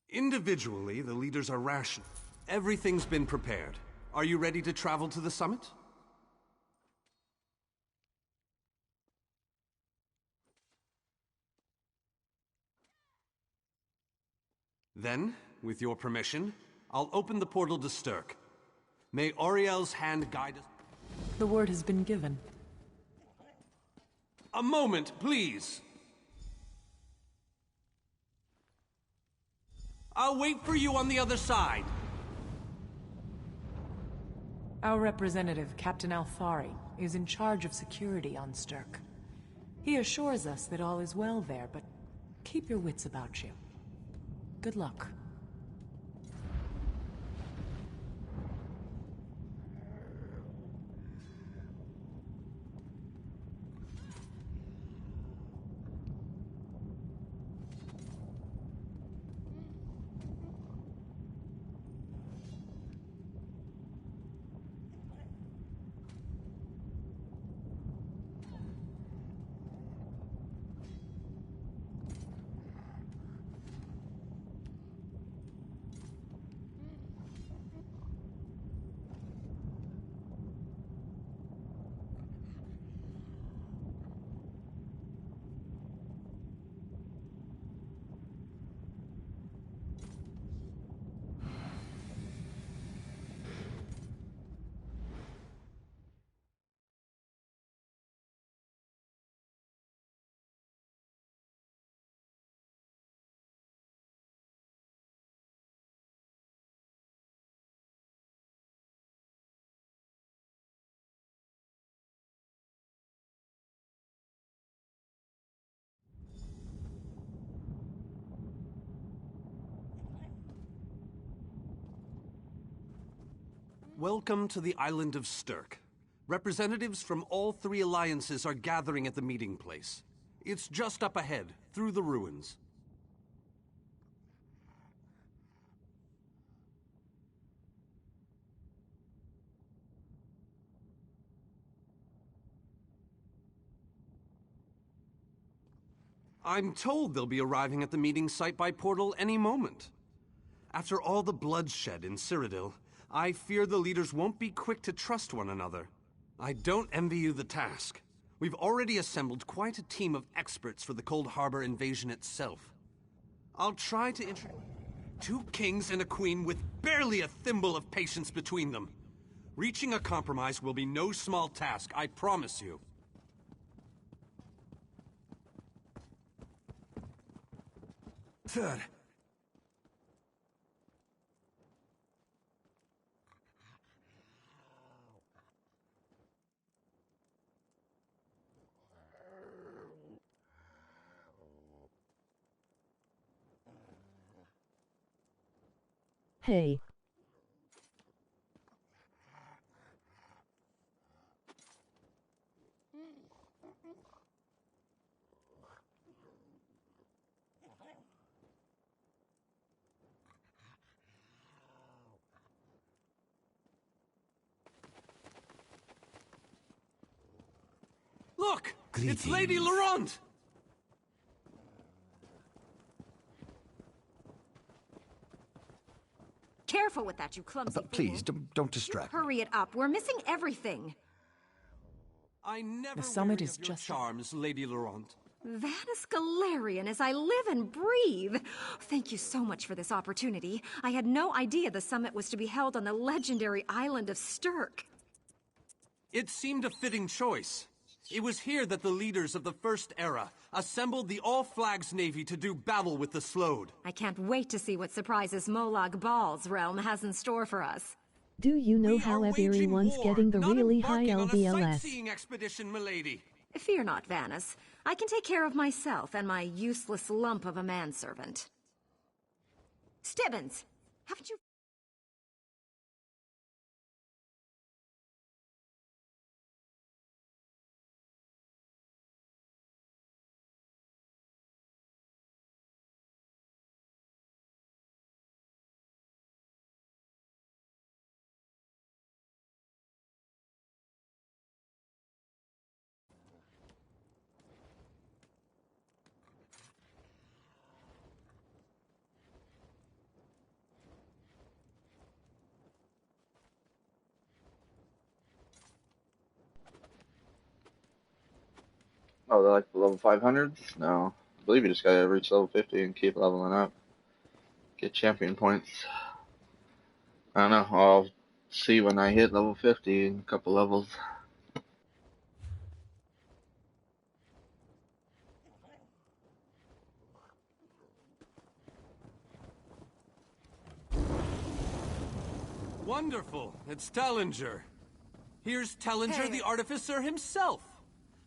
Individually, the leaders are rational. Everything's been prepared. Are you ready to travel to the summit? Then, with your permission, I'll open the portal to Stirk. May Auriel's hand guide us. The word has been given. A moment, please! I'll wait for you on the other side. Our representative, Captain Alfari, is in charge of security on Stirk. He assures us that all is well there, but keep your wits about you. Good luck. Welcome to the island of Stirk. Representatives from all three alliances are gathering at the meeting place. It's just up ahead, through the ruins. I'm told they'll be arriving at the meeting site by portal any moment. After all the bloodshed in Cyrodiil, I fear the leaders won't be quick to trust one another. I don't envy you the task. We've already assembled quite a team of experts for the Cold Harbor invasion itself. I'll try to two kings and a queen with barely a thimble of patience between them. Reaching a compromise will be no small task, I promise you. Third. Hey. Look! It's Lady Laurent! Careful with that, you clumsy fool. Please, don't distract me. Hurry it up. We're missing everything. I never The summit weary is of your just charms, Lady Laurent. Vanus Galarian as I live and breathe. Thank you so much for this opportunity. I had no idea the summit was to be held on the legendary island of Stirk. It seemed a fitting choice. It was here that the leaders of the First Era assembled the All-Flags Navy to do battle with the Slode. I can't wait to see what surprises Molag Bal's realm has in store for us. Do you know how everyone's getting the really high On a LVLS? sightseeing expedition, milady. Fear not, Vanus. I can take care of myself and my useless lump of a manservant. Stibbins, haven't you... Oh, they're like the level 500s? No. I believe you just gotta reach level 50 and keep leveling up. Get champion points. I don't know. I'll see when I hit level 50 in a couple levels. Wonderful. It's Tellinger. Here's Tellinger, the artificer himself.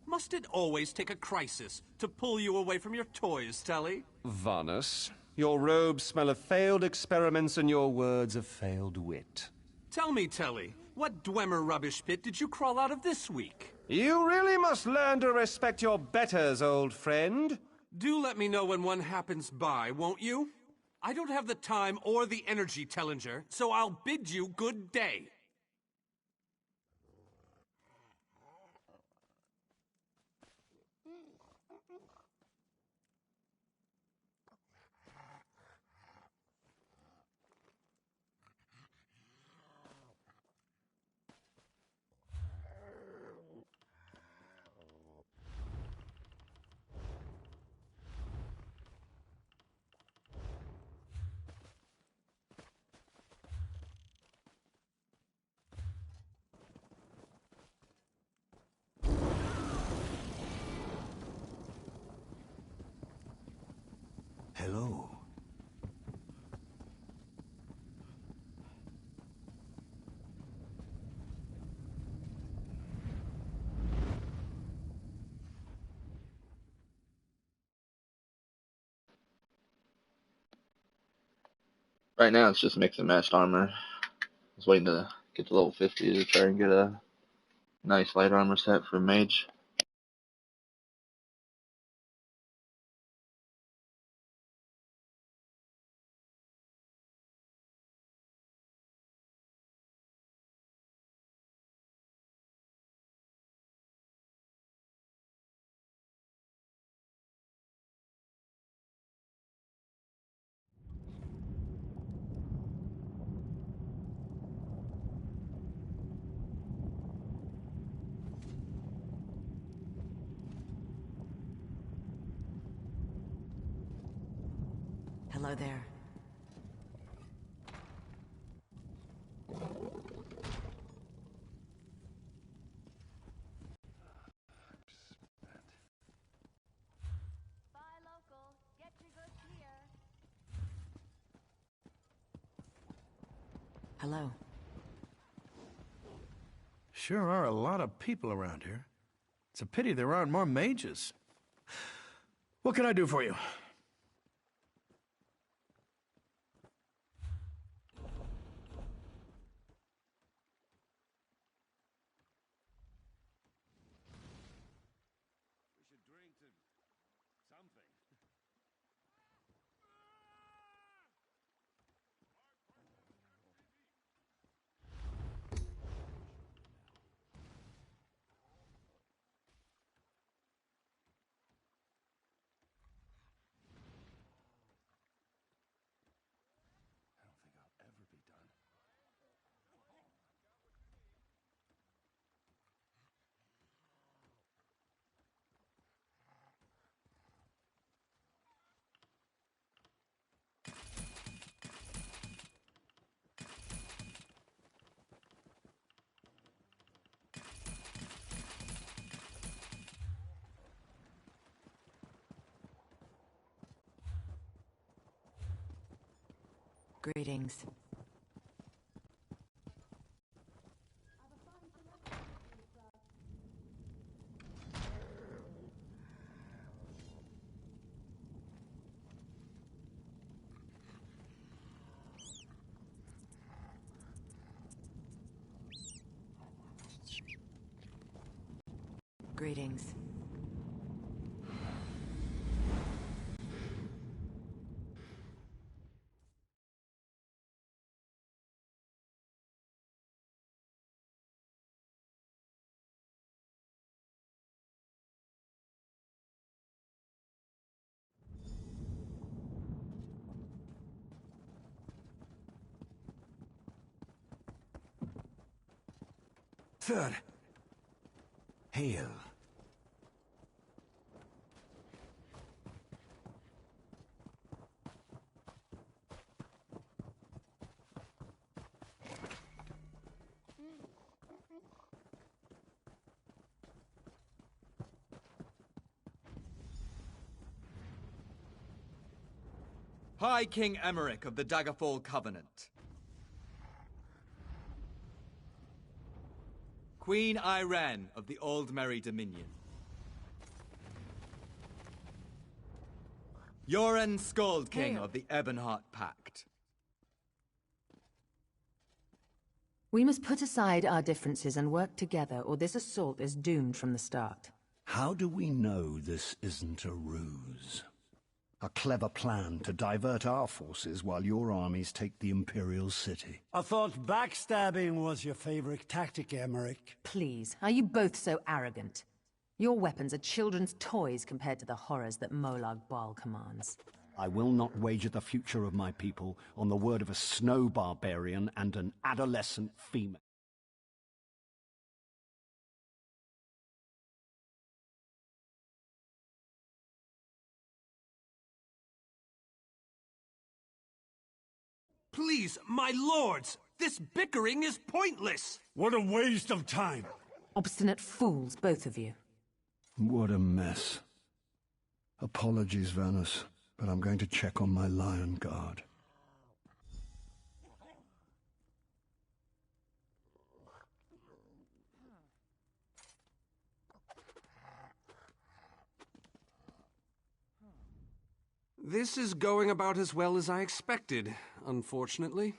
Must it always take a crisis to pull you away from your toys, Telly? Vanus, your robes smell of failed experiments and your words of failed wit. Tell me, Telly, what Dwemer rubbish pit did you crawl out of this week? You really must learn to respect your betters, old friend. Do let me know when one happens by, won't you? I don't have the time or the energy, Tellinger, so I'll bid you good day. Hello. Right now it's just mix and matched armor. I was waiting to get to level 50 to try and get a nice light armor set for mage. Hello there. Hello. Sure are a lot of people around here. It's a pity there aren't more mages. What can I do for you? Greetings. Greetings. Third. Hail. High King Emmerich of the Daggerfall Covenant. Queen Irene of the Old Merry Dominion. Yoren Skald King of the Ebonheart Pact. We must put aside our differences and work together, or this assault is doomed from the start. How do we know this isn't a ruse? A clever plan to divert our forces while your armies take the Imperial city. I thought backstabbing was your favorite tactic, Emmerich. Please, are you both so arrogant? Your weapons are children's toys compared to the horrors that Molag Bal commands. I will not wager the future of my people on the word of a snow barbarian and an adolescent female. Please, my lords! This bickering is pointless! What a waste of time! Obstinate fools, both of you. What a mess. Apologies, Vanus, but I'm going to check on my lion guard. This is going about as well as I expected, unfortunately.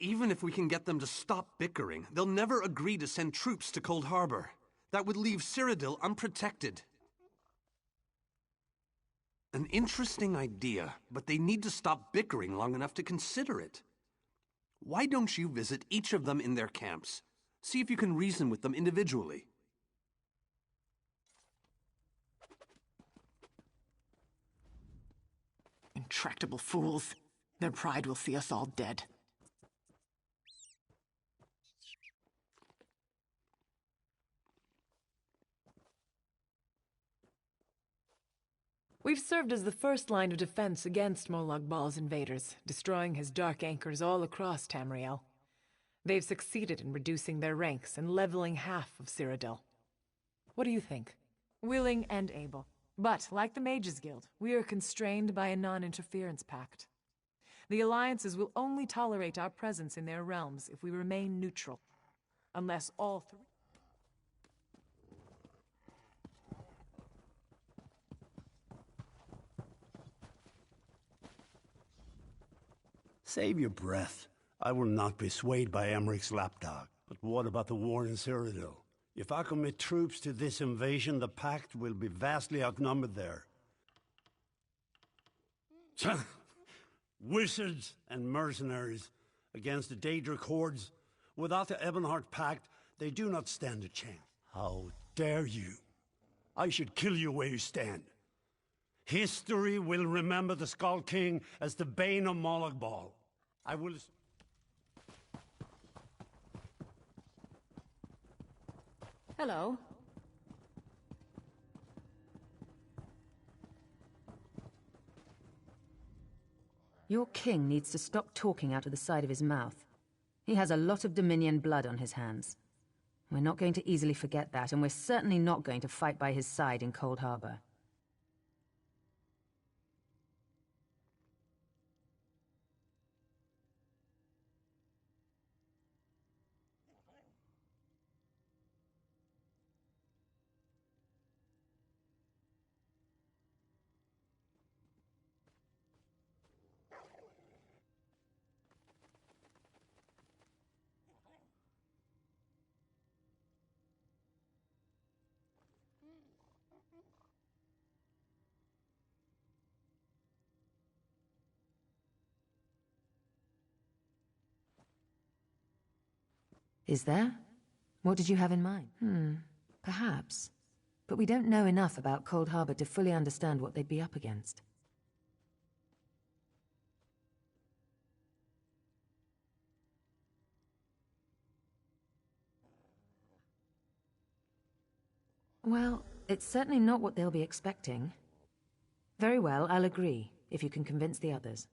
Even if we can get them to stop bickering, they'll never agree to send troops to Cold Harbor. That would leave Cyrodiil unprotected. An interesting idea, but they need to stop bickering long enough to consider it. Why don't you visit each of them in their camps? See if you can reason with them individually. Intractable fools. Their pride will see us all dead. We've served as the first line of defense against Molag Bal's invaders, destroying his dark anchors all across Tamriel. They've succeeded in reducing their ranks and leveling half of Cyrodiil. What do you think? Willing and able. But, like the Mages Guild, we are constrained by a non-interference pact. The alliances will only tolerate our presence in their realms if we remain neutral. Unless all three... Save your breath. I will not be swayed by Emmerich's lapdog. But what about the war in Cyrodiil? If I commit troops to this invasion, the Pact will be vastly outnumbered there. Wizards and mercenaries against the Daedric hordes. Without the Ebonheart Pact, they do not stand a chance. How dare you? I should kill you where you stand. History will remember the Skull King as the bane of Molag Bal. I will... Hello. Your king needs to stop talking out of the side of his mouth. He has a lot of Dominion blood on his hands. We're not going to easily forget that, and we're certainly not going to fight by his side in Cold Harbor. Is there? What did you have in mind? Perhaps. But we don't know enough about Cold Harbor to fully understand what they'd be up against. Well, it's certainly not what they'll be expecting. Very well, I'll agree, if you can convince the others.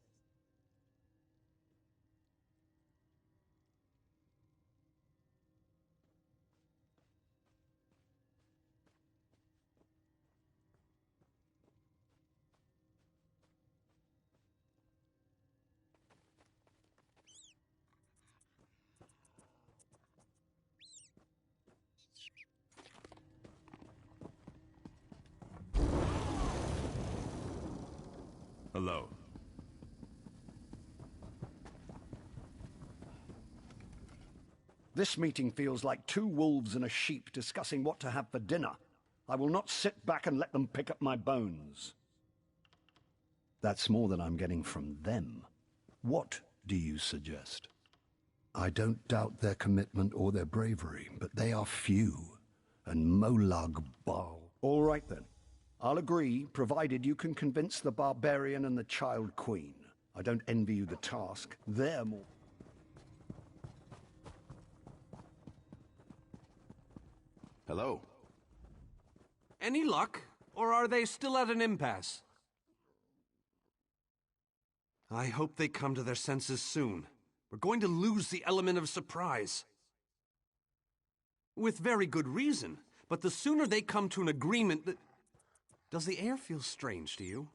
Hello. This meeting feels like two wolves and a sheep discussing what to have for dinner. I will not sit back and let them pick up my bones. That's more than I'm getting from them. What do you suggest? I don't doubt their commitment or their bravery, but they are few, and Molag Bal. All right then. I'll agree, provided you can convince the barbarian and the child queen. I don't envy you the task. They're more... Hello. Any luck? Or are they still at an impasse? I hope they come to their senses soon. We're going to lose the element of surprise. With very good reason, but the sooner they come to an agreement that... Does the air feel strange to you?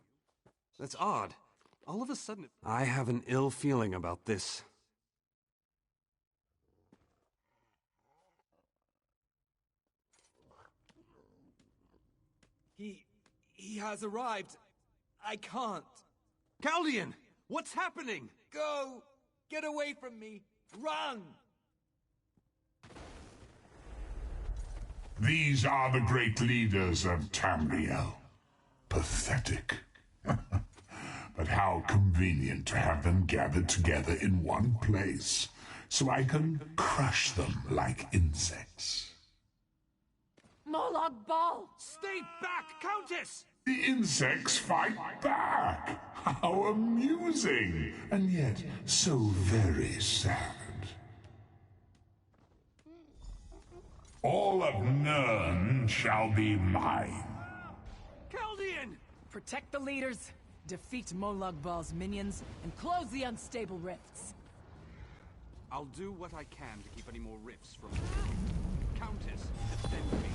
That's odd. All of a sudden... I have an ill feeling about this. He has arrived. I can't. Chaldean! What's happening? Go! Get away from me! Run! These are the great leaders of Tamriel. Pathetic. But how convenient to have them gathered together in one place, so I can crush them like insects. Molag Bal! Stay back, Countess! The insects fight back! How amusing! And yet so very sad. All of Nirn shall be mine. Chaldean! Protect the leaders, defeat Molag Bal's minions, and close the unstable rifts. I'll do what I can to keep any more rifts from... Countess, defend me.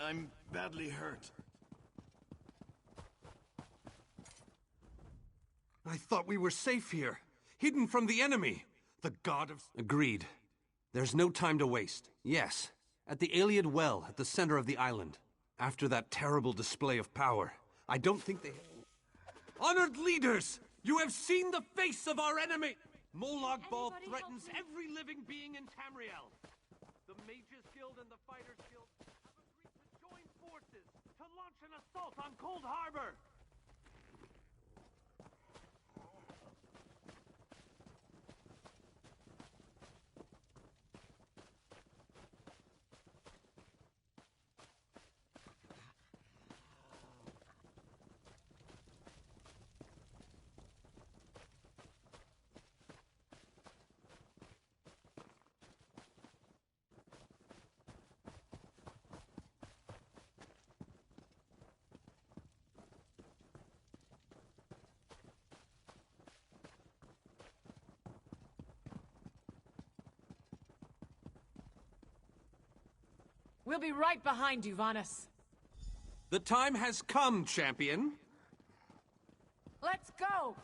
I'm badly hurt. I thought we were safe here, hidden from the enemy. The god of... Agreed. There's no time to waste. Yes, at the Iliad Well at the center of the island. After that terrible display of power, I don't think they... Honored leaders! You have seen the face of our enemy! Molag Bal threatens every living being in Tamriel. The Mages Guild and the Fighters Guild have agreed to join forces to launch an assault on Cold Harbor! We'll be right behind you, Vanus. The time has come, champion. Let's go!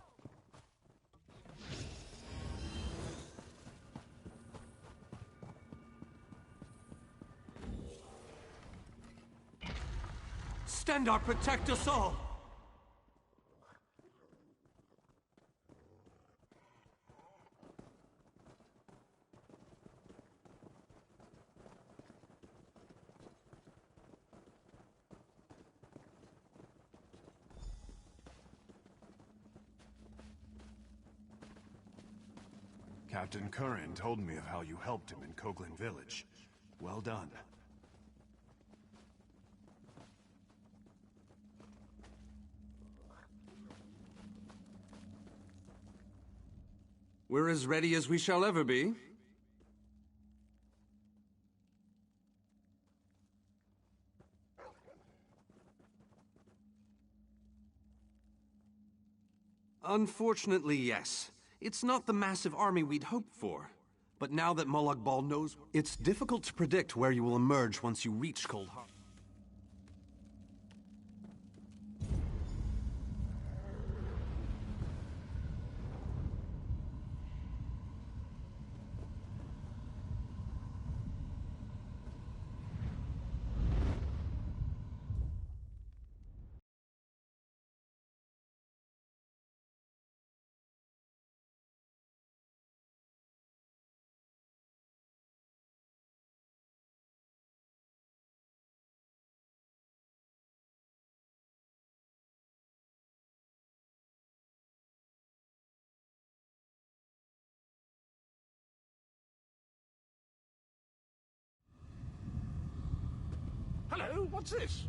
Stendarr, protect us all! Captain Curran told me of how you helped him in Coghlan Village. Well done. We're as ready as we shall ever be. Unfortunately, yes. It's not the massive army we'd hoped for. But now that Molag Bal knows, it's difficult to predict where you will emerge once you reach Cold Harbor. Hello, what's this?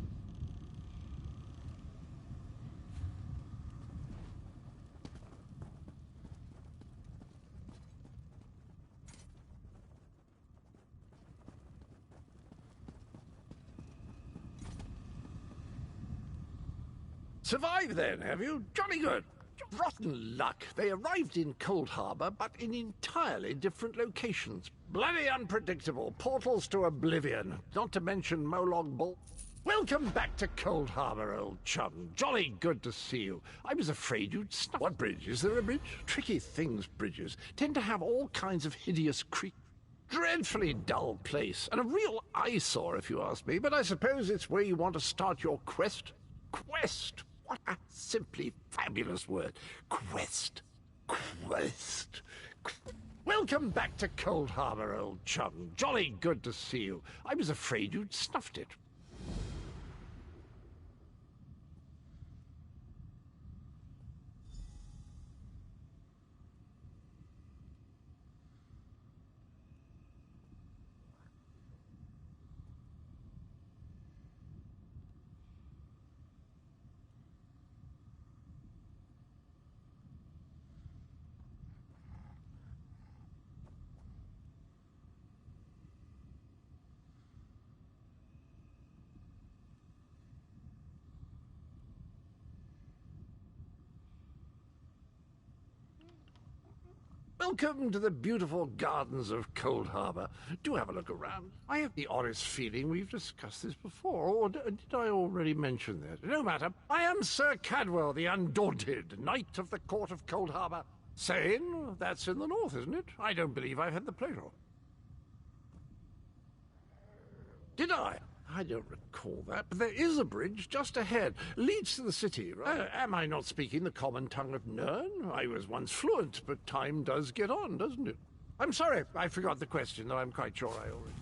Survived then, have you? Jolly good. Rotten luck. They arrived in Cold Harbor, but in entirely different locations. Bloody unpredictable. Portals to oblivion. Not to mention Molag Bal. Welcome back to Cold Harbor, old chum. Jolly good to see you. I was afraid you'd snuff. What bridge? Is there a bridge? Tricky things, bridges. Tend to have all kinds of hideous creatures. Dreadfully dull place, and a real eyesore if you ask me, but I suppose it's where you want to start your quest. Quest! What a simply fabulous word. Quest. Quest. Welcome back to Cold Harbor, old chum. Jolly good to see you. I was afraid you'd snuffed it. Welcome to the beautiful gardens of Cold Harbor. Do have a look around. I have the honest feeling we've discussed this before, or did I already mention that? No matter. I am Sir Cadwell, the Undaunted, Knight of the Court of Cold Harbor. Sane? That's in the north, isn't it? I don't believe I've had the pleasure. Did I? I don't recall that, but there is a bridge just ahead. Leads to the city, right? Am I not speaking the common tongue of Nirn? I was once fluent, but time does get on, doesn't it? I'm sorry, I forgot the question, though I'm quite sure I already...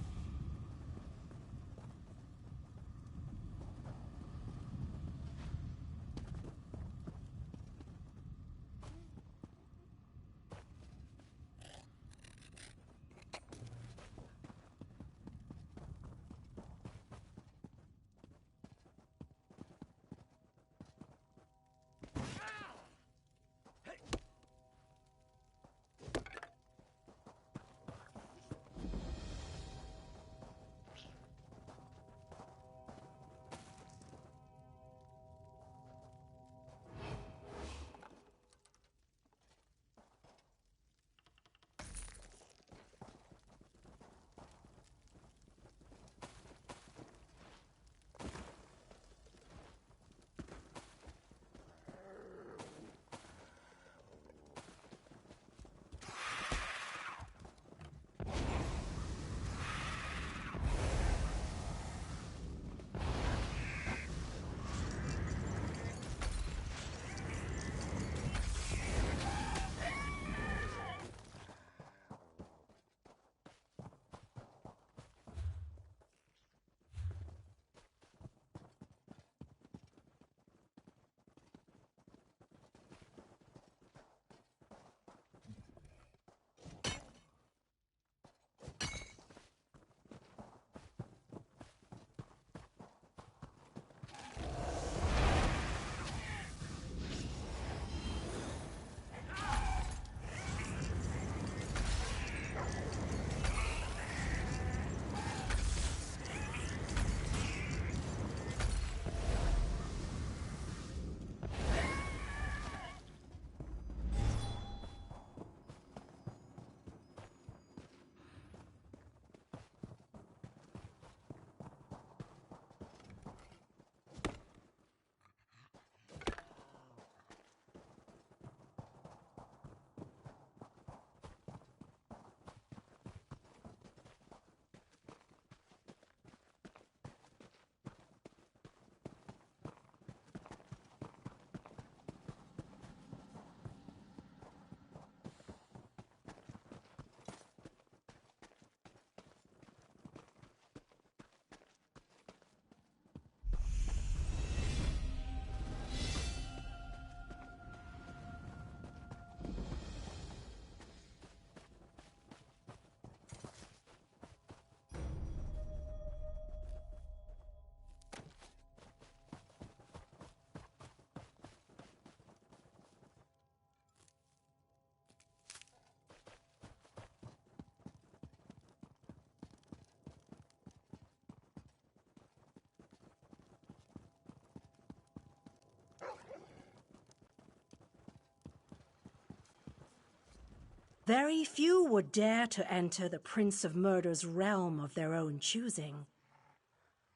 Very few would dare to enter the Prince of Murder's realm of their own choosing.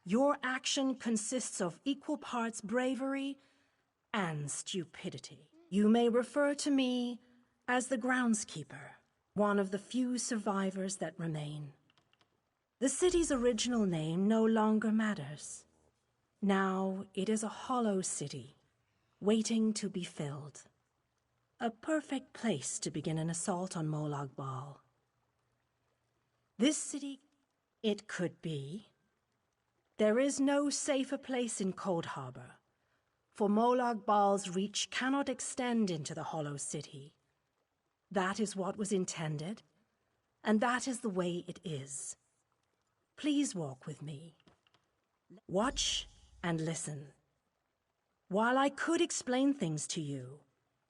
Your action consists of equal parts bravery and stupidity. You may refer to me as the groundskeeper, one of the few survivors that remain. The city's original name no longer matters. Now it is a hollow city, waiting to be filled. A perfect place to begin an assault on Molag Bal. This city, it could be. There is no safer place in Cold Harbor, for Molag Bal's reach cannot extend into the hollow city. That is what was intended, and that is the way it is. Please walk with me. Watch and listen. While I could explain things to you,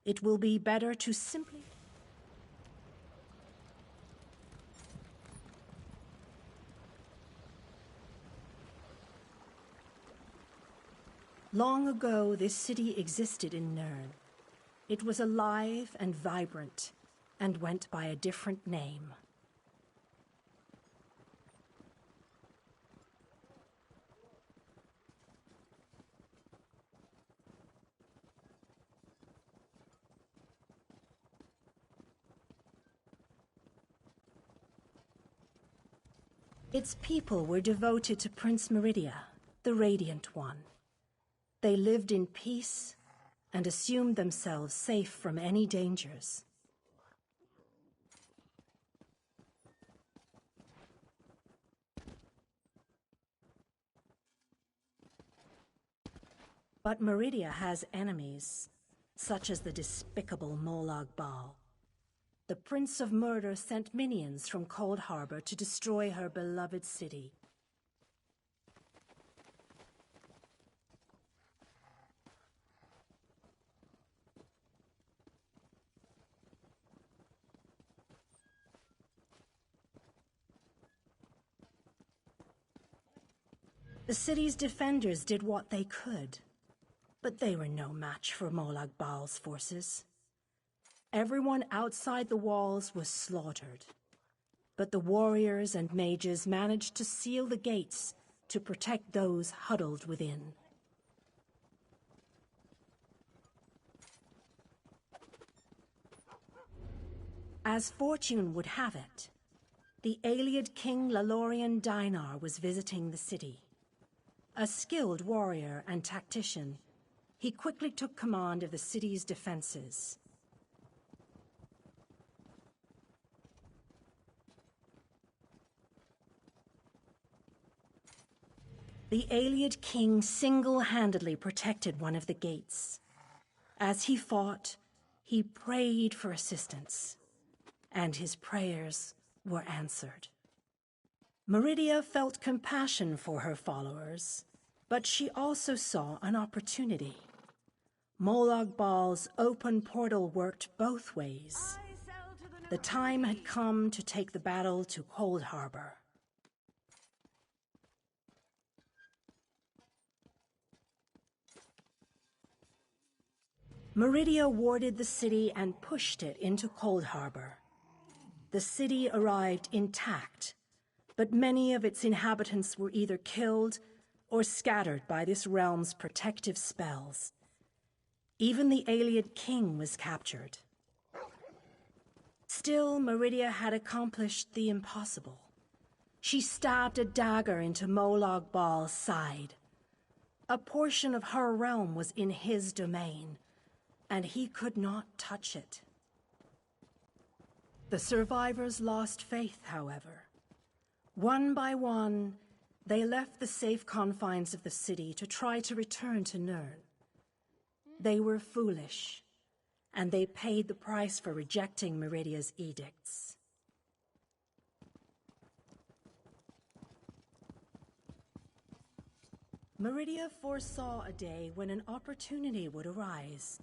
it will be better to simply... Long ago, this city existed in Nirn. It was alive and vibrant, and went by a different name. Its people were devoted to Prince Meridia, the Radiant One. They lived in peace and assumed themselves safe from any dangers. But Meridia has enemies, such as the despicable Molag Bal. The Prince of Murder sent minions from Cold Harbor to destroy her beloved city. The city's defenders did what they could, but they were no match for Molag Bal's forces. Everyone outside the walls was slaughtered, but the warriors and mages managed to seal the gates to protect those huddled within. As fortune would have it, the Ayleid king Lalorian Dinar was visiting the city. A skilled warrior and tactician, he quickly took command of the city's defenses. The Ayleid king single-handedly protected one of the gates. As he fought, he prayed for assistance, and his prayers were answered. Meridia felt compassion for her followers, but she also saw an opportunity. Molag Bal's open portal worked both ways. The time had come to take the battle to Cold Harbor. Meridia warded the city and pushed it into Cold Harbor. The city arrived intact, but many of its inhabitants were either killed or scattered by this realm's protective spells. Even the Ayleid king was captured. Still, Meridia had accomplished the impossible. She stabbed a dagger into Molag Bal's side. A portion of her realm was in his domain, and he could not touch it. The survivors lost faith, however. One by one, they left the safe confines of the city to try to return to Nirn. They were foolish, and they paid the price for rejecting Meridia's edicts. Meridia foresaw a day when an opportunity would arise.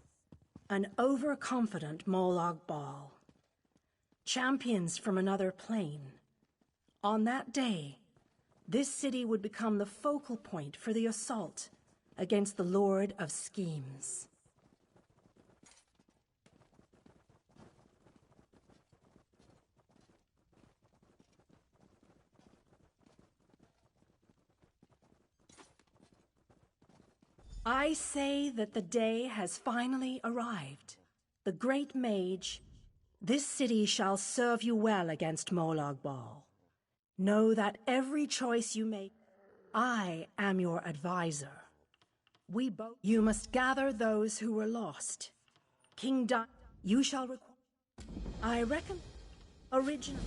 An overconfident Molag Bal. Champions from another plane. On that day, this city would become the focal point for the assault against the Lord of Schemes. I say that the day has finally arrived. The great mage, this city shall serve you well against Molag Bal. Know that every choice you make, I am your advisor. You must gather those who were lost. King you shall require. I reckon original.